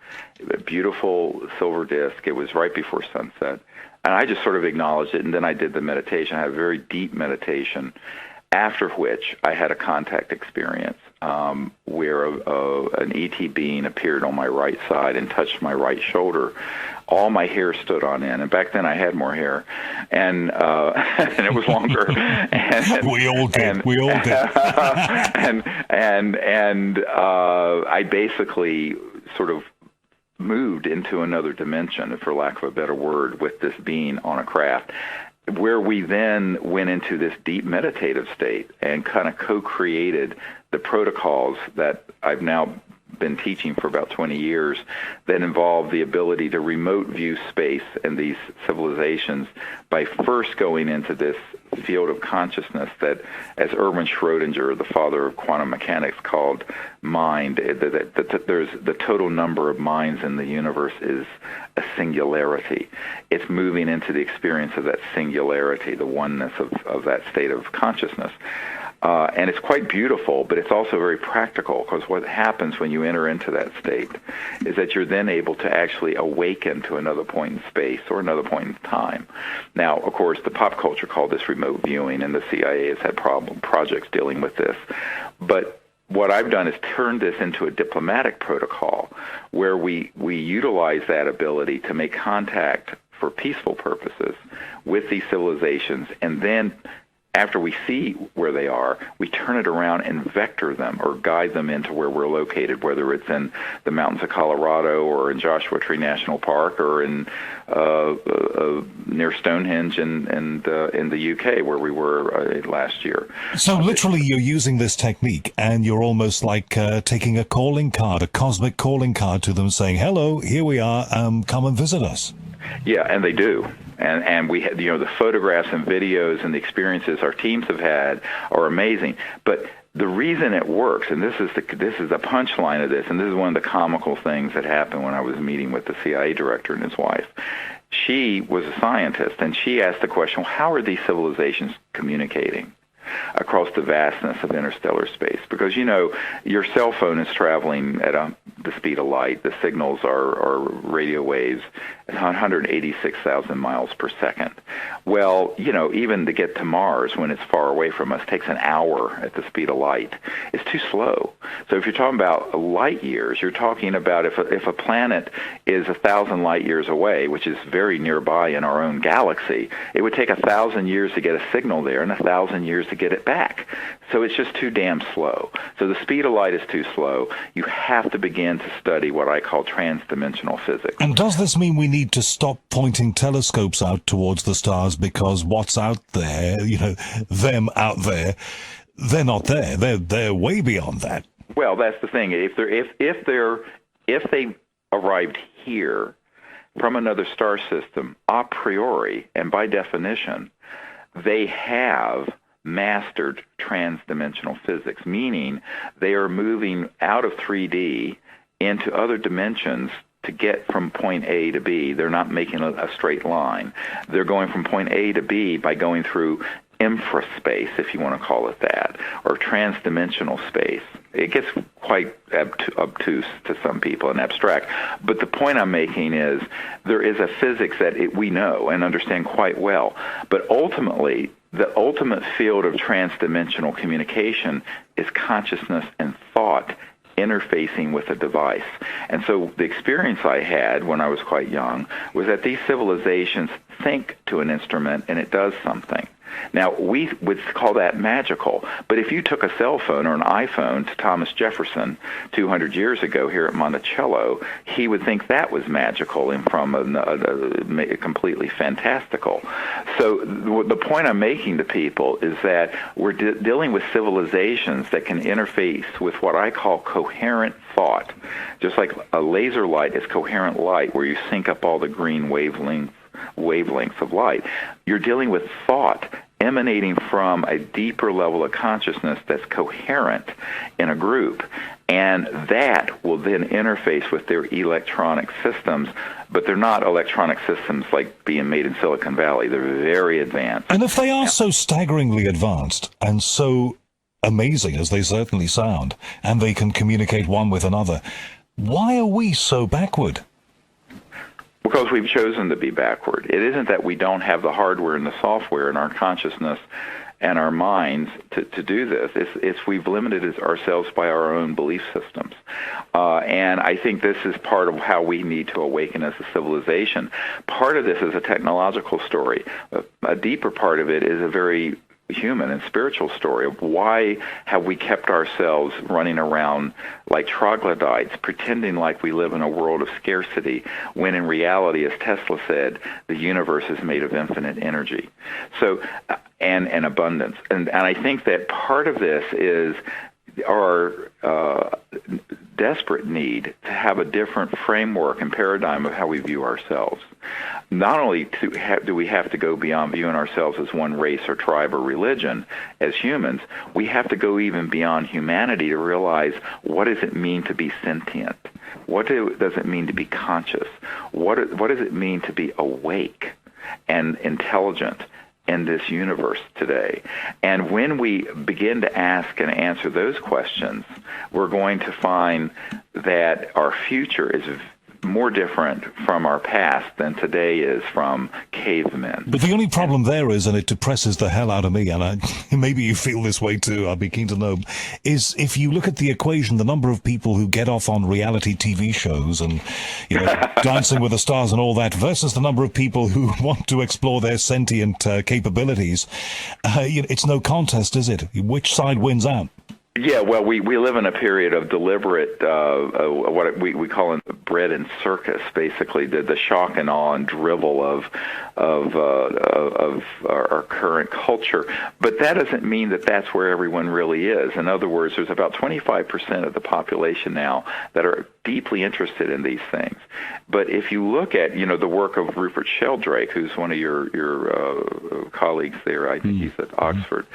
A beautiful silver disc. It was right before sunset. And I just sort of acknowledged it, and then I did the meditation. I had a very deep meditation, after which I had a contact experience where an ET being appeared on my right side and touched my right shoulder. All my hair stood on end, and back then I had more hair, and and it was longer. And, we all did. We all did. and I basically sort of moved into another dimension, for lack of a better word, with this being on a craft, where we then went into this deep meditative state and kind of co-created the protocols that I've now been teaching for about 20 years that involve the ability to remote view space and these civilizations by first going into this field of consciousness that, as Erwin Schrödinger, the father of quantum mechanics, called mind, that there's the total number of minds in the universe is a singularity. It's moving into the experience of that singularity, the oneness of that state of consciousness. And it's quite beautiful, but it's also very practical, because what happens when you enter into that state is that you're then able to actually awaken to another point in space or another point in time. Now, of course, the pop culture called this remote viewing, and the CIA has had projects dealing with this. But what I've done is turned this into a diplomatic protocol where we utilize that ability to make contact for peaceful purposes with these civilizations, and then after we see where they are, we turn it around and vector them or guide them into where we're located, whether it's in the mountains of Colorado or in Joshua Tree National Park or in near Stonehenge and in the UK where we were last year. So literally you're using this technique, and you're almost like taking a calling card, a cosmic calling card to them, saying, hello, here we are, come and visit us. Yeah, and they do. And we had, the photographs and videos and the experiences our teams have had are amazing. But the reason it works, and this is the punchline of this, and this is one of the comical things that happened when I was meeting with the CIA director and his wife. She was a scientist, and she asked the question, well, how are these civilizations communicating across the vastness of interstellar space? Because, your cell phone is traveling at the speed of light. The signals are radio waves at 186,000 miles per second. Well, even to get to Mars when it's far away from us takes an hour at the speed of light. It's too slow. So if you're talking about light years, you're talking about if a planet is 1,000 light years away, which is very nearby in our own galaxy, it would take 1,000 years to get a signal there and 1,000 years to get it back. So it's just too damn slow. So the speed of light is too slow. You have to begin to study what I call transdimensional physics. And does this mean we need to stop pointing telescopes out towards the stars because what's out there, them out there, they're not there. They're way beyond that. Well, that's the thing. If they arrived here from another star system a priori and by definition, they have mastered transdimensional physics, meaning they are moving out of 3D into other dimensions to get from point A to B. They're not making a straight line. They're going from point A to B by going through infraspace, if you want to call it that, or transdimensional space. It gets quite obtuse to some people and abstract. But the point I'm making is there is a physics that we know and understand quite well. But ultimately, the ultimate field of transdimensional communication is consciousness and thought interfacing with a device. And so the experience I had when I was quite young was that these civilizations think to an instrument and it does something. Now, we would call that magical, but if you took a cell phone or an iPhone to Thomas Jefferson 200 years ago here at Monticello, he would think that was magical and from a completely fantastical. So the point I'm making to people is that we're dealing with civilizations that can interface with what I call coherent thought, just like a laser light is coherent light where you sync up all the green wavelengths of light. You're dealing with thought emanating from a deeper level of consciousness that's coherent in a group, and that will then interface with their electronic systems, but they're not electronic systems like being made in Silicon Valley. They're very advanced. And if they are so staggeringly advanced and so amazing as they certainly sound, and they can communicate one with another, why are we so backward? Because we've chosen to be backward. It isn't that we don't have the hardware and the software in our consciousness and our minds to do this. It's we've limited ourselves by our own belief systems. And I think this is part of how we need to awaken as a civilization. Part of this is a technological story. A deeper part of it is a very human and spiritual story of why have we kept ourselves running around like troglodytes, pretending like we live in a world of scarcity, when in reality, as Tesla said, the universe is made of infinite energy. So, and abundance. And I think that part of this is our desperate need to have a different framework and paradigm of how we view ourselves. Not only do we have to go beyond viewing ourselves as one race or tribe or religion as humans, we have to go even beyond humanity to realize what does it mean to be sentient? What does it mean to be conscious? What does it mean to be awake and intelligent in this universe today? And when we begin to ask and answer those questions, we're going to find that our future is more different from our past than today is from cavemen. But the only problem there is, and it depresses the hell out of me, and maybe you feel this way too, I'd be keen to know, is if you look at the equation, the number of people who get off on reality TV shows and, Dancing with the Stars and all that, versus the number of people who want to explore their sentient capabilities, it's no contest, is it? Which side wins out? Yeah, well, we live in a period of deliberate, what we call it bread and circus, basically, the shock and awe and drivel of our current culture. But that doesn't mean that that's where everyone really is. In other words, there's about 25% of the population now that are deeply interested in these things. But if you look at, the work of Rupert Sheldrake, who's one of your colleagues there, I think he's at Oxford,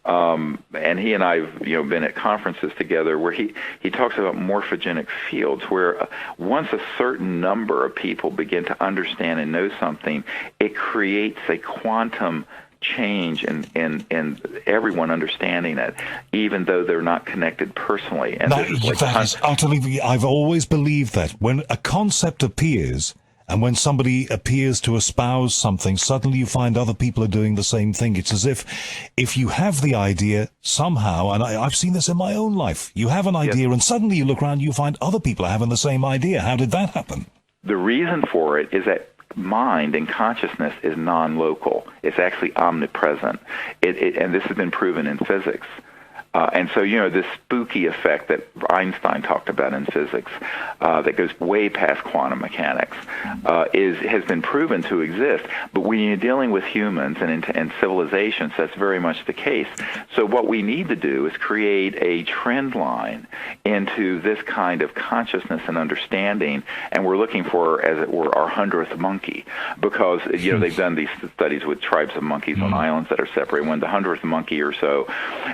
and he and I have, been at conferences together where he talks about morphogenic fields, where once a certain number of people begin to understand and know something, it creates a quantum change in everyone understanding it, even though they're not connected personally. And That is utterly. I've always believed that when a concept appears, and when somebody appears to espouse something, suddenly you find other people are doing the same thing. It's as if you have the idea somehow, and I've seen this in my own life. You have an idea, and suddenly you look around, and you find other people are having the same idea. How did that happen? The reason for it is that mind and consciousness is non-local. It's actually omnipresent. And this has been proven in physics. And so, this spooky effect that Einstein talked about in physics that goes way past quantum mechanics has been proven to exist. But when you're dealing with humans and civilizations, that's very much the case. So what we need to do is create a trend line into this kind of consciousness and understanding, and we're looking for, as it were, our 100th monkey, because, they've done these studies with tribes of monkeys on islands that are separated, when the 100th monkey or so,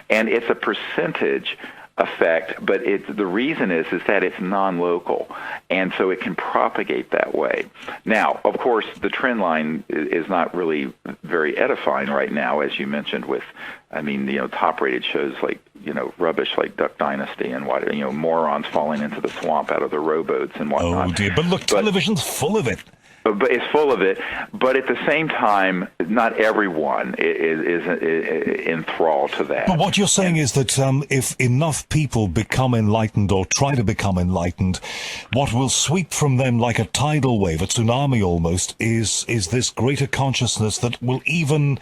and it's a percentage effect, but the reason is that it's non-local, and so it can propagate that way. Now, of course, the trend line is not really very edifying right now, as you mentioned, with, top-rated shows like, rubbish like Duck Dynasty and what, morons falling into the swamp out of the rowboats and whatnot. Oh dear, but look, television's full of it. But it's full of it. But at the same time, not everyone is enthralled to that. But what you're saying is that if enough people become enlightened or try to become enlightened, what will sweep from them like a tidal wave, a tsunami almost, is this greater consciousness that will even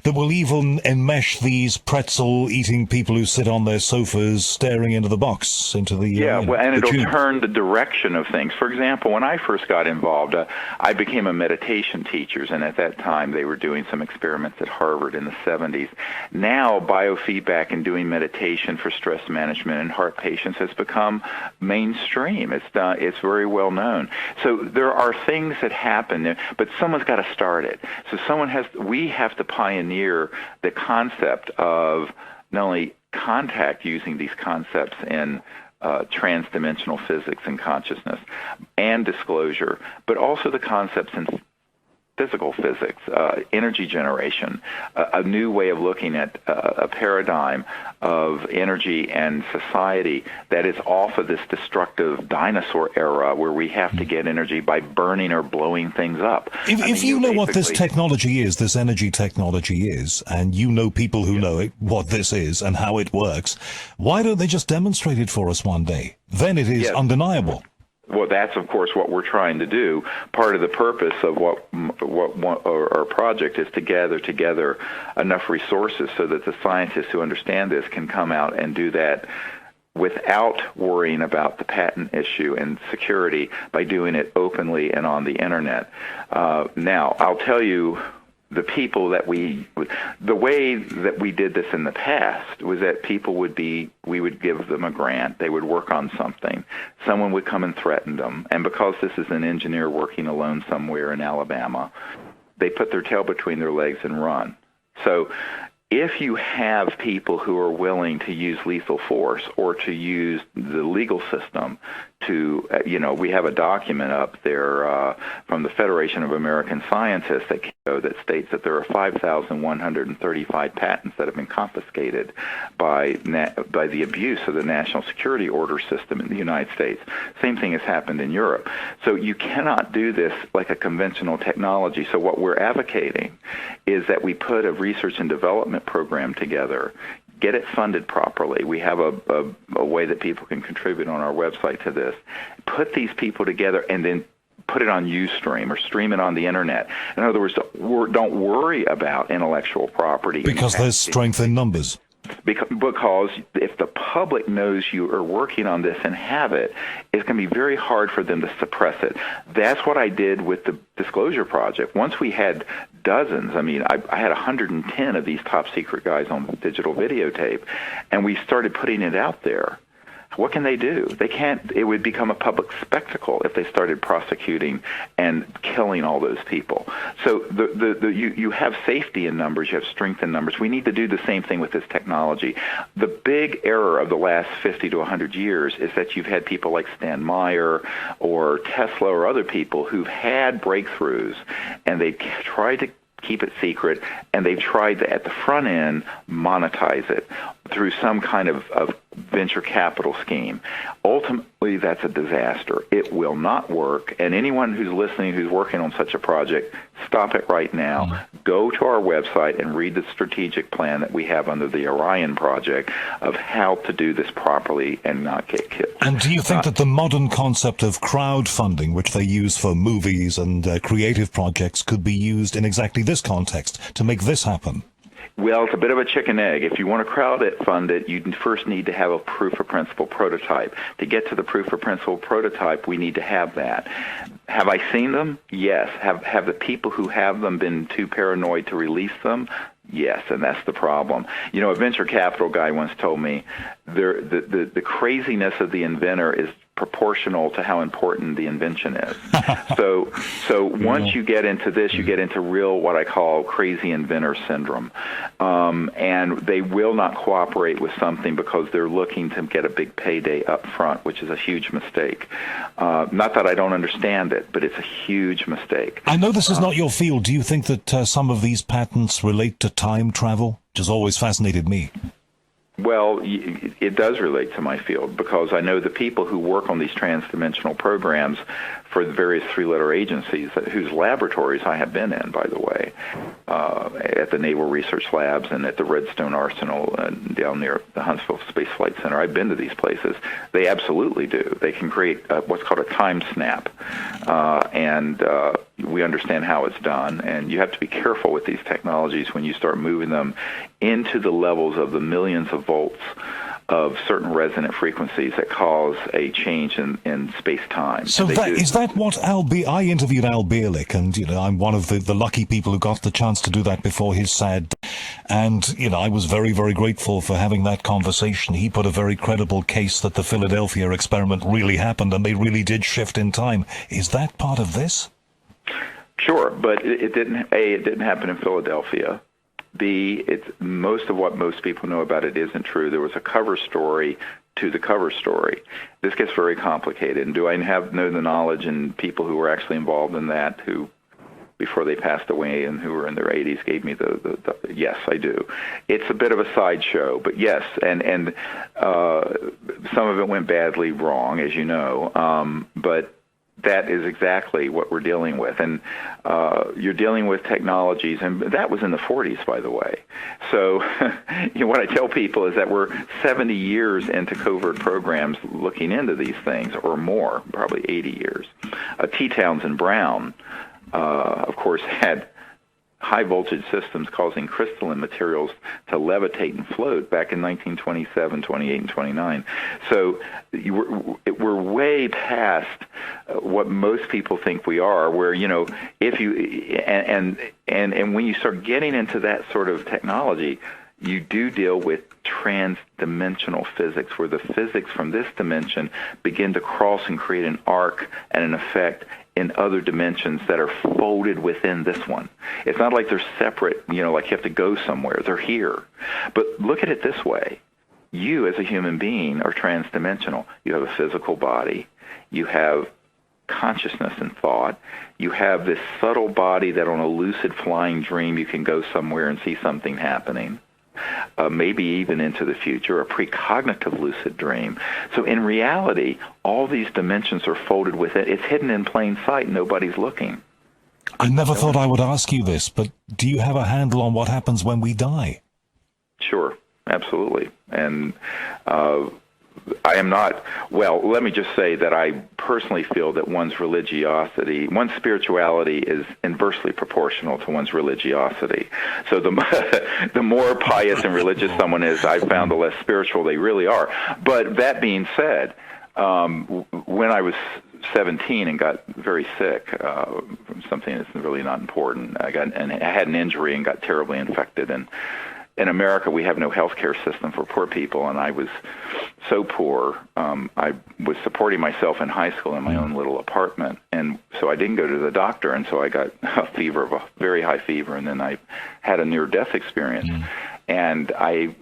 enmesh these pretzel-eating people who sit on their sofas staring into the box, into the and it'll tube. turn the direction of things. For example, when I first got involved, I became a meditation teacher, and at that time they were doing some experiments at Harvard in the 70s. Now biofeedback and doing meditation for stress management in heart patients has become mainstream. It's very well known. So there are things that happen, but someone's got to start it. So we have to pioneer the concept of not only contact using these concepts in trans-dimensional physics and consciousness and disclosure, but also the concepts in physical physics, energy generation, a new way of looking at a paradigm of energy and society that is off of this destructive dinosaur era where we have to get energy by burning or blowing things up. If you know what this technology is, this energy technology is, and you know people who know it, what this is and how it works, why don't they just demonstrate it for us one day? Then it is undeniable. Well, that's, of course, what we're trying to do. Part of the purpose of what our project is to gather together enough resources so that the scientists who understand this can come out and do that without worrying about the patent issue and security by doing it openly and on the Internet. Now, I'll tell you, the people the way that we did this in the past was that we would give them a grant, they would work on something, someone would come and threaten them, and because this is an engineer working alone somewhere in Alabama, they put their tail between their legs and run. So if you have people who are willing to use lethal force or to use the legal system to, we have a document up there from the Federation of American Scientists that states that there are 5,135 patents that have been confiscated by the abuse of the national security order system in the United States. Same thing has happened in Europe. So you cannot do this like a conventional technology. So what we're advocating is that we put a research and development program together, get it funded properly. We have a way that people can contribute on our website to this. Put these people together and then put it on Ustream or stream it on the Internet. In other words, don't worry about intellectual property. Because there's strength in numbers. Because if the public knows you are working on this and have it, it's going to be very hard for them to suppress it. That's what I did with the Disclosure Project. Once we had dozens, I had 110 of these top secret guys on digital videotape, and we started putting it out there. What can they do? They can't. It would become a public spectacle if they started prosecuting and killing all those people. So you have safety in numbers, you have strength in numbers. We need to do the same thing with this technology. The big error of the last 50 to 100 years is that you've had people like Stan Meyer or Tesla or other people who've had breakthroughs, and they've tried to keep it secret, and they've tried to, at the front end, monetize it through some kind of venture capital scheme. Ultimately, that's a disaster. It will not work, and anyone who's listening who's working on such a project, stop it right now. Mm-hmm. Go to our website and read the strategic plan that we have under the Orion project of how to do this properly and not get killed. And do you think that the modern concept of crowdfunding, which they use for movies and creative projects, could be used in exactly this context to make this happen? Well, it's a bit of a chicken egg. If you want to crowdfund it, you first need to have a proof of principle prototype. To get to the proof of principle prototype, we need to have that. Have I seen them? Yes. Have the people who have them been too paranoid to release them? Yes, and that's the problem. You know, a venture capital guy once told me the craziness of the inventor is proportional to how important the invention is. So once you get into this, you get into real, what I call crazy inventor syndrome. And they will not cooperate with something because they're looking to get a big payday up front, which is a huge mistake. Not that I don't understand it, but it's a huge mistake. I know this is not your field. Do you think that some of these patents relate to time travel, which has always fascinated me? Well, it does relate to my field because I know the people who work on these transdimensional programs for the various three-letter agencies whose laboratories I have been in, by the way, at the Naval Research Labs and at the Redstone Arsenal and down near the Huntsville Space Flight Center. I've been to these places. They absolutely do. They can create what's called a time snap, and we understand how it's done. And you have to be careful with these technologies when you start moving them into the levels of the millions of volts of certain resonant frequencies that cause a change in space-time. So is that what I interviewed Al Bierlich, and I'm one of the lucky people who got the chance to do that before his sad. And I was very, very grateful for having that conversation. He put a very credible case that the Philadelphia experiment really happened, and they really did shift in time. Is that part of this? Sure, but it didn't. It didn't happen in Philadelphia. B, it's most of what most people know about it isn't true. There was a cover story to the cover story. This gets very complicated. And do I know the knowledge and people who were actually involved in that who, before they passed away and who were in their 80s, gave me the yes, I do. It's a bit of a sideshow, but yes, and some of it went badly wrong, as you know, but that is exactly what we're dealing with. And you're dealing with technologies, and that was in the 40s, by the way. So what I tell people is that we're 70 years into covert programs looking into these things, or more, probably 80 years. T. Townsend Brown, of course, had high-voltage systems causing crystalline materials to levitate and float back in 1927, 28, and 29. So we're way past what most people think we are, where, if you, and when you start getting into that sort of technology, you do deal with trans-dimensional physics, where the physics from this dimension begin to cross and create an arc and an effect in other dimensions that are folded within this one. It's not like they're separate, like you have to go somewhere. They're here. But look at it this way. You, as a human being, are trans-dimensional. You have a physical body. You have consciousness and thought. You have this subtle body that on a lucid flying dream you can go somewhere and see something happening. Maybe even into the future, a precognitive lucid dream. So in reality, all these dimensions are folded with it. It's hidden in plain sight. Nobody's looking. I never thought I would ask you this, but do you have a handle on what happens when we die? Sure, absolutely. And I am not, let me just say that I personally feel that one's spirituality is inversely proportional to one's religiosity. So the more pious and religious someone is, I've found the less spiritual they really are. But that being said, when I was 17 and got very sick from something that's really not important, I had an injury and got terribly infected, and in America, we have no health care system for poor people, and I was so poor. I was supporting myself in high school in my own little apartment, and so I didn't go to the doctor, and so I got a fever, a very high fever, and then I had a near-death experience. And I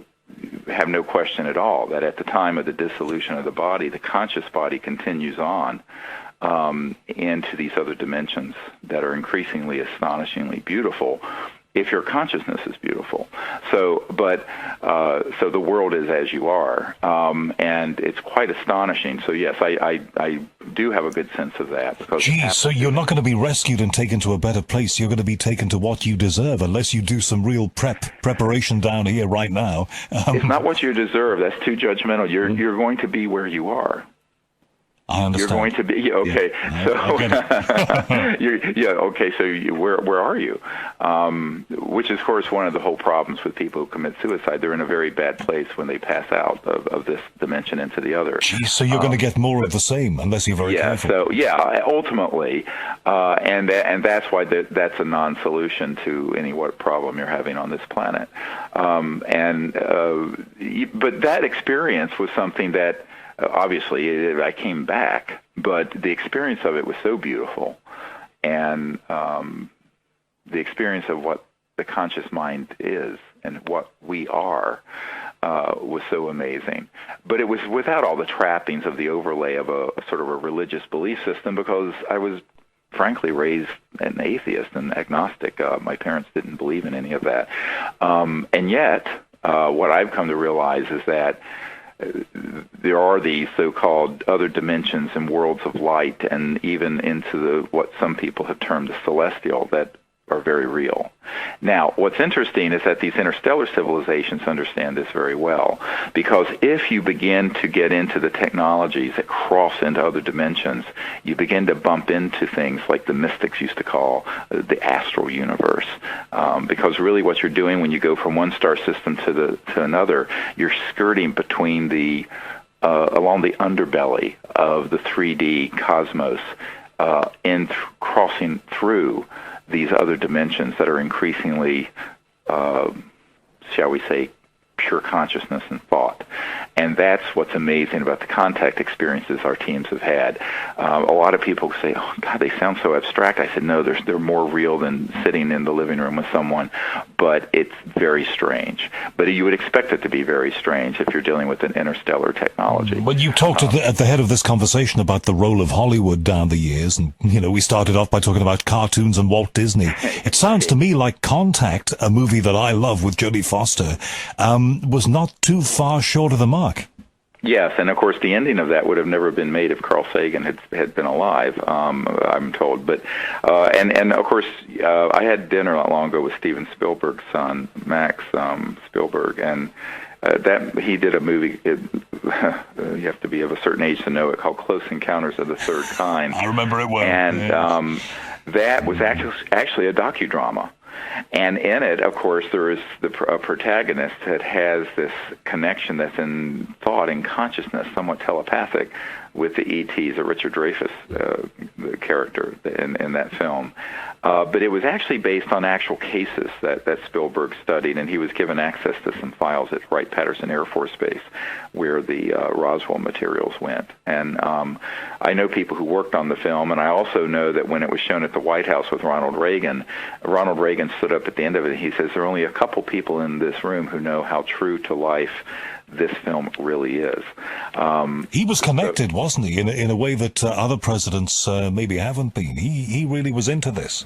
have no question at all that at the time of the dissolution of the body, the conscious body continues on into these other dimensions that are increasingly astonishingly beautiful if your consciousness is beautiful. So the world is as you are, and it's quite astonishing. So yes, I do have a good sense of that. Because so you're not going to be rescued and taken to a better place. You're going to be taken to what you deserve, unless you do some real preparation down here right now. It's not what you deserve. That's too judgmental. You're going to be where you are. I understand. You're going to be okay. So where are you? Which is, of course, one of the whole problems with people who commit suicide. They're in a very bad place when they pass out of this dimension into the other. Geez, so you're going to get more of the same unless you're very careful. Ultimately, and that's why that's a non-solution to any what problem you're having on this planet. But that experience was something that. Obviously, I came back, but the experience of it was so beautiful, and the experience of what the conscious mind is and what we are was so amazing. But it was without all the trappings of the overlay of a sort of a religious belief system, because I was frankly raised an atheist and agnostic. My parents didn't believe in any of that. And yet, what I've come to realize is that there are these so-called other dimensions and worlds of light, and even into what some people have termed the celestial, that are very real. Now, what's interesting is that these interstellar civilizations understand this very well, because if you begin to get into the technologies that cross into other dimensions, you begin to bump into things like the mystics used to call the astral universe, because really what you're doing when you go from one star system to another, you're skirting between along the underbelly of the 3D cosmos, crossing through these other dimensions that are increasingly, shall we say, pure consciousness and thought. And that's what's amazing about the contact experiences our teams have had. A lot of people say, oh, God, they sound so abstract. I said, no, they're more real than sitting in the living room with someone, but it's very strange. But you would expect it to be very strange if you're dealing with an interstellar technology. Well, you talked at the head of this conversation about the role of Hollywood down the years, and, we started off by talking about cartoons and Walt Disney. It sounds to me like Contact, a movie that I love with Jodie Foster, was not too far short of the mark. Yes, and of course the ending of that would have never been made if Carl Sagan had been alive, I'm told. But and of course I had dinner not long ago with Steven Spielberg's son, Max Spielberg, and that he did a movie. You have to be of a certain age to know it, called Close Encounters of the Third Kind. I remember it well. And that was actually a docudrama. And in it, of course, there is a protagonist that has this connection that's in thought and consciousness, somewhat telepathic, with the E.T.'s, a Richard Dreyfuss character in that film. But it was actually based on actual cases that Spielberg studied, and he was given access to some files at Wright-Patterson Air Force Base where the Roswell materials went. And I know people who worked on the film, and I also know that when it was shown at the White House with Ronald Reagan stood up at the end of it, and he says, there are only a couple people in this room who know how true to life this film really is. He was connected, wasn't he, in a way that other presidents maybe haven't been. He really was into this.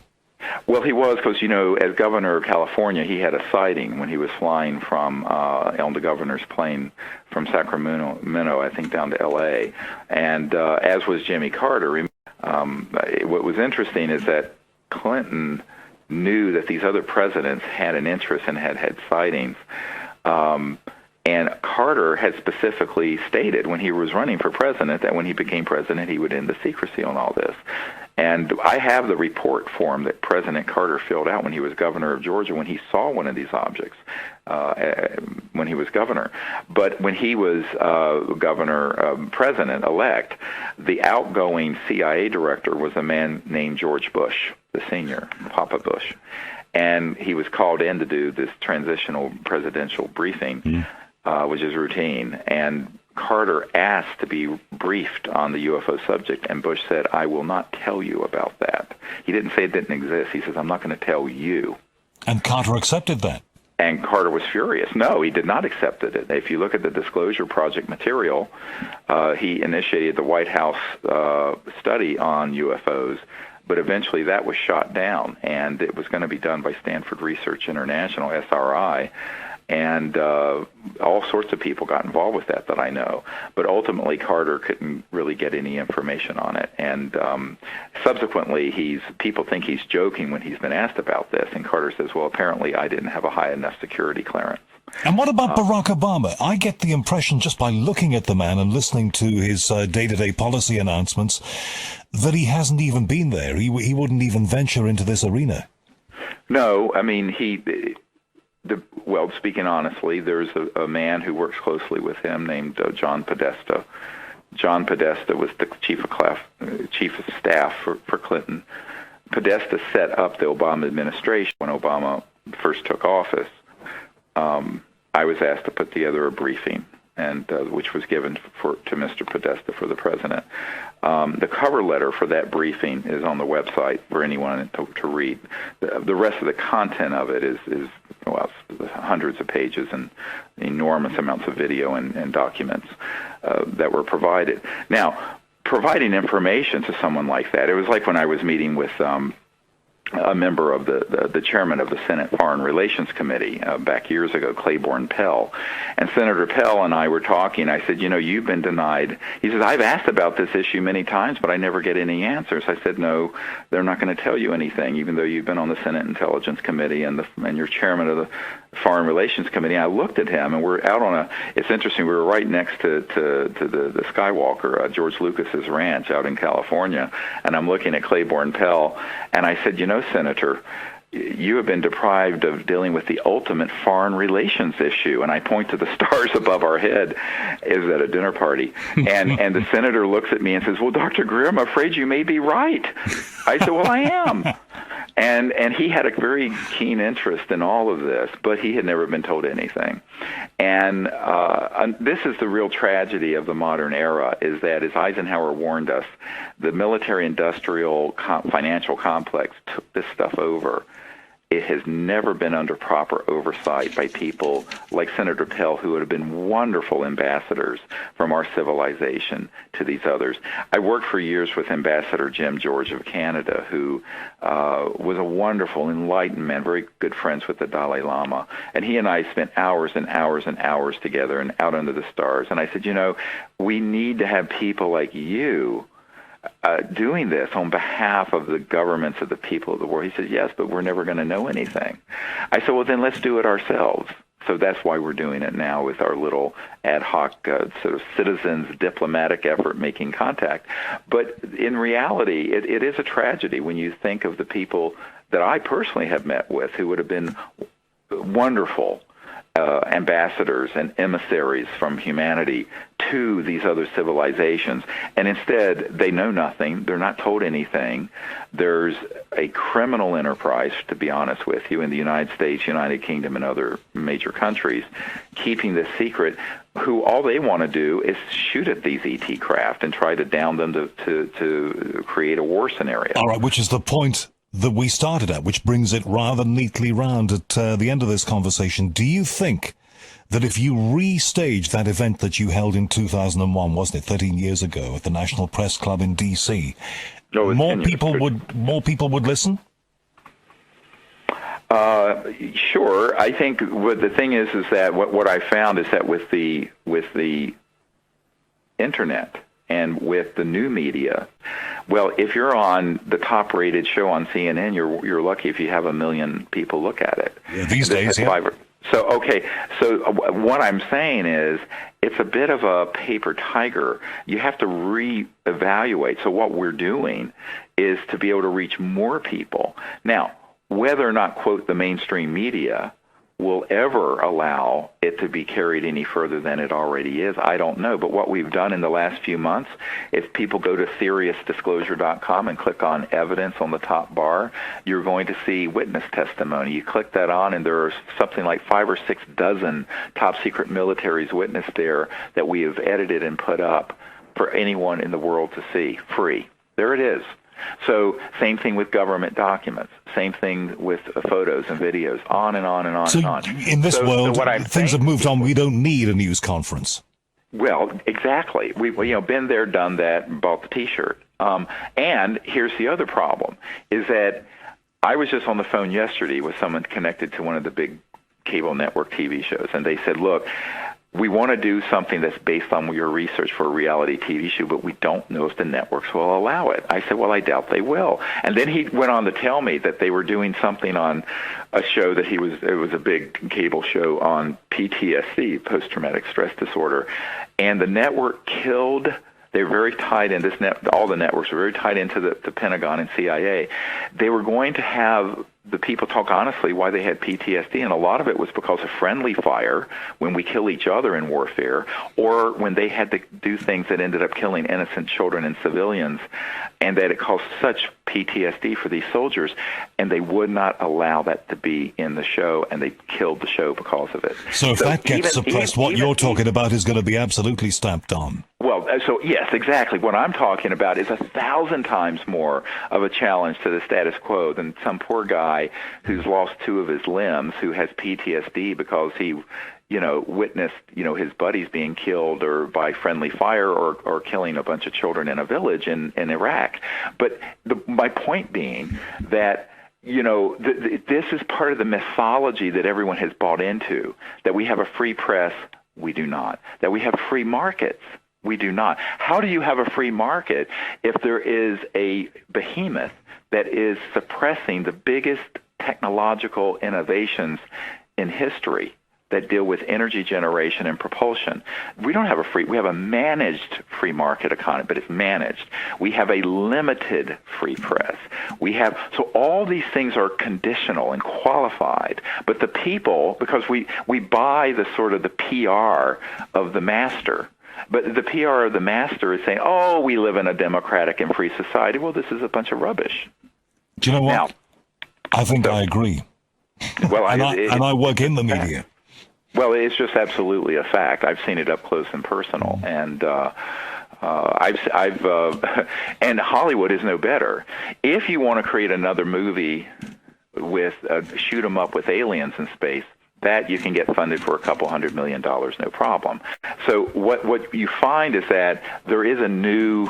Well, he was, because, as governor of California, he had a sighting when he was flying on the governor's plane from Sacramento, I think, down to L.A., and as was Jimmy Carter. What was interesting is that Clinton knew that these other presidents had an interest and had sightings. And Carter had specifically stated when he was running for president that when he became president, he would end the secrecy on all this. And I have the report form that President Carter filled out when he was governor of Georgia, when he saw one of these objects, when he was governor. But when he was president-elect, the outgoing CIA director was a man named George Bush, the senior, Papa Bush. And he was called in to do this transitional presidential briefing, which is routine. And Carter asked to be briefed on the UFO subject, and Bush said, "I will not tell you about that." He didn't say it didn't exist. He says, "I'm not going to tell you." And Carter accepted that. And Carter was furious. No, he did not accept it. If you look at the Disclosure Project material, he initiated the White House study on UFOs, but eventually that was shot down, and it was going to be done by Stanford Research International, SRI, and all sorts of people got involved with that I know. But ultimately, Carter couldn't really get any information on it. And subsequently, people think he's joking when he's been asked about this. And Carter says, well, apparently I didn't have a high enough security clearance. And what about Barack Obama? I get the impression, just by looking at the man and listening to his day-to-day policy announcements, that he hasn't even been there. He wouldn't even venture into this arena. No, I mean, well, speaking honestly, there's a man who works closely with him named John Podesta. John Podesta was the chief of staff for Clinton. Podesta set up the Obama administration when Obama first took office. I was asked to put together a briefing, and which was given to Mr. Podesta for the president. The cover letter for that briefing is on the website for anyone to read. The rest of the content of it is hundreds of pages and enormous amounts of video and documents that were provided. Now, providing information to someone like that, it was like when I was meeting with a member of the chairman of the Senate Foreign Relations Committee back years ago, Claiborne Pell. And Senator Pell and I were talking. I said, you've been denied. He says, I've asked about this issue many times, but I never get any answers. I said, no, they're not going to tell you anything, even though you've been on the Senate Intelligence Committee and you're chairman of the Foreign Relations Committee. I looked at him, and we're out on it's interesting, we were right next to the Skywalker, George Lucas's ranch out in California, and I'm looking at Claiborne Pell, and I said, Senator, you have been deprived of dealing with the ultimate foreign relations issue. And I point to the stars above our head. It was at a dinner party. And the senator looks at me and says, well, Dr. Greer, I'm afraid you may be right. I said, well, I am. And he had a very keen interest in all of this, but he had never been told anything. And this is the real tragedy of the modern era, is that, as Eisenhower warned us, the military-industrial financial complex took this stuff over. It has never been under proper oversight by people like Senator Pell, who would have been wonderful ambassadors from our civilization to these others. I worked for years with Ambassador Jim George of Canada, who was a wonderful, enlightened man, very good friends with the Dalai Lama. And he and I spent hours and hours and hours together and out under the stars. And I said, we need to have people like you doing this on behalf of the governments of the people of the world. He said, yes, but we're never going to know anything. I said, well, then let's do it ourselves. So that's why we're doing it now with our little ad hoc sort of citizens diplomatic effort making contact. But in reality, it is a tragedy when you think of the people that I personally have met with who would have been wonderful ambassadors and emissaries from humanity to these other civilizations, and instead they know nothing. They're not told anything. There's a criminal enterprise, to be honest with you, in the United States, United Kingdom, and other major countries, keeping this secret, who all they want to do is shoot at these ET craft and try to down them to create a war scenario. All right, which is the point that we started at, which brings it rather neatly round at the end of this conversation. Do you think that if you restage that event that you held in 2001, wasn't it, 13 years ago, at the National Press Club in D.C., more people would listen? Sure. I think what the thing is that what I found is that with the internet and with the new media, well, if you're on the top-rated show on CNN, you're lucky if you have 1 million people look at it. Yeah, these days, yeah. So what I'm saying is it's a bit of a paper tiger. You have to reevaluate. So what we're doing is to be able to reach more people. Now, whether or not, quote, the mainstream media will ever allow it to be carried any further than it already is. I don't know. But what we've done in the last few months, if people go to SeriousDisclosure.com and click on evidence on the top bar, you're going to see witness testimony. You click that on, and there are something like 5 or 6 dozen top secret military's witness there that we have edited and put up for anyone in the world to see, free. There it is. So same thing with government documents, same thing with photos and videos, on and on and on and on. In this world, what things have moved on. We don't need a news conference. Well, exactly. We've been there, done that, and bought the T-shirt. And here's the other problem, is that I was just on the phone yesterday with someone connected to one of the big cable network TV shows, and they said, look, we want to do something that's based on your research for a reality TV show, but we don't know if the networks will allow it. I said, well, I doubt they will. And then he went on to tell me that they were doing something on a show that it was a big cable show on PTSD, post-traumatic stress disorder, and the network killed. They're very tied in all the networks are very tied into the Pentagon and CIA. They were going to have the people talk honestly why they had PTSD, and a lot of it was because of friendly fire when we kill each other in warfare, or when they had to do things that ended up killing innocent children and civilians, and that it caused such PTSD for these soldiers, and they would not allow that to be in the show, and they killed the show because of it. So if that gets suppressed, what you're talking about is going to be absolutely stamped on. Well, so yes, exactly. What I'm talking about is 1,000 times more of a challenge to the status quo than some poor guy who's lost 2 of his limbs, who has PTSD because he, witnessed, his buddies being killed or by friendly fire or killing a bunch of children in a village in Iraq. But my point being that, this is part of the mythology that everyone has bought into, that we have a free press, we do not. That we have free markets, we do not. How do you have a free market if there is a behemoth that is suppressing the biggest technological innovations in history that deal with energy generation and propulsion? We don't have we have a managed free market economy, but it's managed. We have a limited free press. So all these things are conditional and qualified, but the people, because we buy the sort of the PR of the master, but the PR of the master is saying, oh, we live in a democratic and free society. Well, this is a bunch of rubbish. Do you know what? Now, I think I agree. Well, and I work in the media. Well, it's just absolutely a fact. I've seen it up close and personal, and and Hollywood is no better. If you want to create another movie with shoot 'em up with aliens in space, that you can get funded for $200 million, no problem. So what you find is that there is a new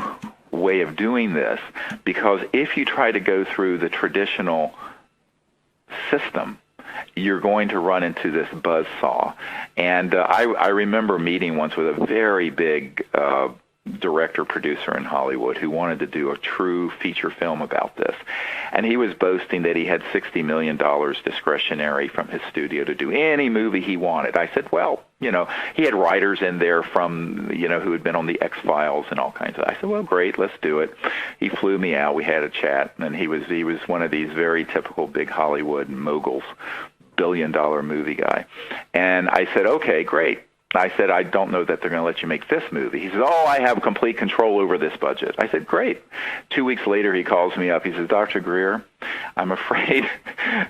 way of doing this, because if you try to go through the traditional system, you're going to run into this buzzsaw. And I remember meeting once with a very big director producer in Hollywood who wanted to do a true feature film about this, and he was boasting that he had $60 million discretionary from his studio to do any movie he wanted. I said, well, he had writers in there from, who had been on the X-Files and all kinds of. I said, well, great, let's do it. He flew me out. We had a chat, and he was one of these very typical big Hollywood moguls, billion-dollar movie guy. And I said, okay, great. I said, I don't know that they're going to let you make this movie. He says, oh, I have complete control over this budget. I said, great. 2 weeks later, he calls me up. He says, Dr. Greer, I'm afraid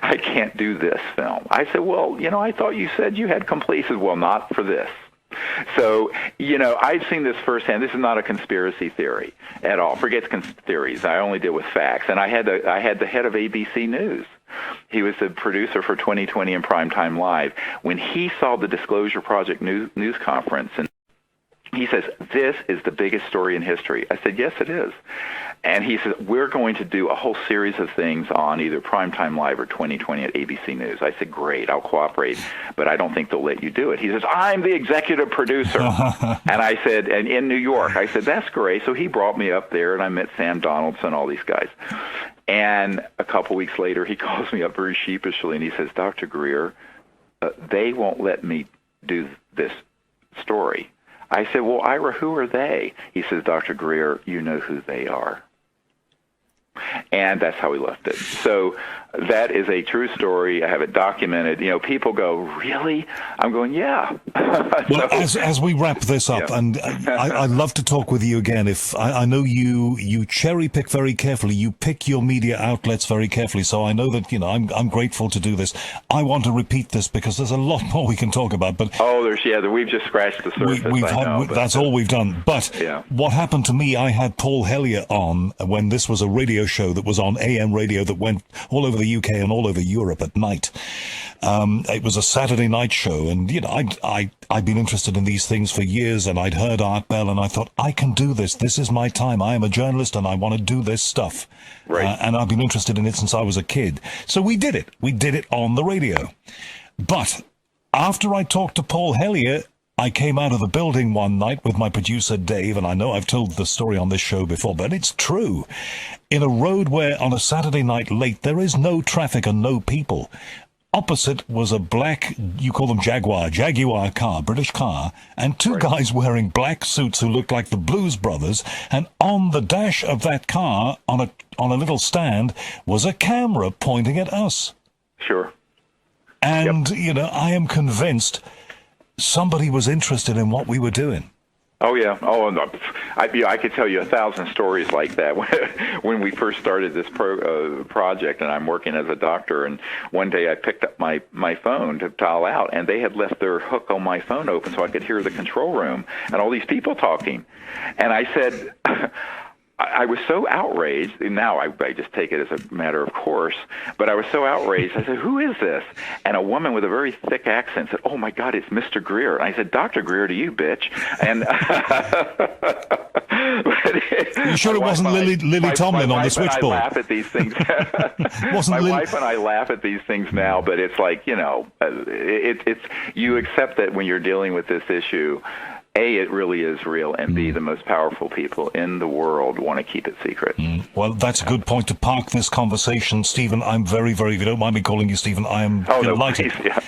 I can't do this film. I said, well, I thought you said you had complete. He said, well, not for this. So, I've seen this firsthand. This is not a conspiracy theory at all. Forget theories. I only deal with facts. And I had the head of ABC News. He was the producer for 2020 and Primetime Live. When he saw the Disclosure Project news conference, and he says, this is the biggest story in history. I said, yes, it is. And he said, we're going to do a whole series of things on either Primetime Live or 2020 at ABC News. I said, great, I'll cooperate, but I don't think they'll let you do it. He says, I'm the executive producer. And I said, and in New York, I said, that's great. So he brought me up there, and I met Sam Donaldson, all these guys. And a couple weeks later, he calls me up very sheepishly, and he says, Dr. Greer, they won't let me do this story. I said, well, Ira, who are they? He says, Dr. Greer, you know who they are. And that's how we left it. So that is a true story. I have it documented. You know, people go, really? I'm going, yeah. Well, as we wrap this up, Yeah. and I'd love to talk with you again. If I know you cherry pick very carefully, you pick your media outlets very carefully. So I know that, you know, I'm grateful to do this. I want to repeat this because there's a lot more we can talk about. But we've just scratched the surface. That's all we've done. But yeah. What happened to me? I had Paul Hellier on when this was a radio show that was on AM radio that went all over the UK and all over Europe at night. It was a Saturday night show, and you know, I'd been interested in these things for years, and I'd heard Art Bell, and I thought, I can do this. This is my time. I am a journalist, and I want to do this stuff. Right. And I've been interested in it since I was a kid. So we did it. We did it on the radio. But after I talked to Paul Hellier, I came out of the building one night with my producer, Dave, and I know I've told the story on this show before, but it's true. In a road where on a Saturday night late, there is no traffic and no people. Opposite was a black, you call them Jaguar car, British car, and two guys wearing black suits who looked like the Blues Brothers, and on the dash of that car, on a little stand, was a camera pointing at us. Sure. And, you know, I am convinced somebody was interested in what we were doing. Oh, yeah. Oh, no. I could tell you 1,000 stories like that. When we first started this project, and I'm working as a doctor, and one day I picked up my phone to dial out, and they had left their hook on my phone open so I could hear the control room and all these people talking. And I said... I was so outraged, and now I just take it as a matter of course, but I was so outraged, I said, who is this? And a woman with a very thick accent said, oh my God, it's Mr. Greer. And I said, Dr. Greer to you, bitch. And you sure it wasn't Lily Tomlin on the switchboard? I laugh at these things. My wife and I laugh at these things now, but it's like, you know, it's you accept that when you're dealing with this issue, A, it really is real, and B, the most powerful people in the world want to keep it secret. Well, that's a good point to park this conversation. Stephen, I'm very, very, if you don't mind me calling you Stephen, I am delighted. No, please, yeah.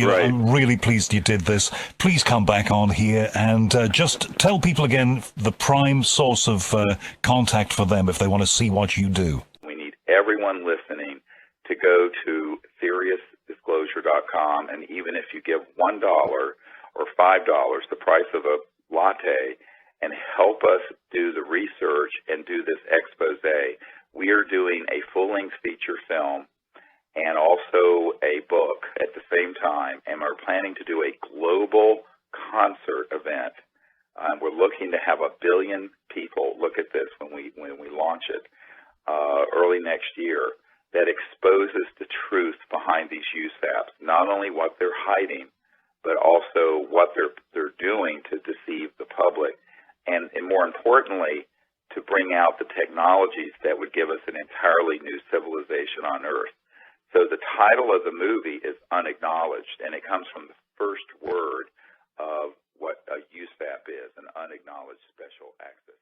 Right. I'm really pleased you did this. Please come back on here and just tell people again the prime source of contact for them if they want to see what you do. We need everyone listening to go to SeriousDisclosure.com, and even if you give $1 or $5, the price of a latte, and help us do the research and do this expose. We are doing a full-length feature film and also a book at the same time, and we're planning to do a global concert event. We're looking to have 1 billion people look at this when we launch it early next year. That exposes the truth behind these USAPs, not only what they're hiding, but also what they're doing to deceive the public, and more importantly, to bring out the technologies that would give us an entirely new civilization on Earth. So the title of the movie is Unacknowledged, and it comes from the first word of what a USAP is, an Unacknowledged Special Access.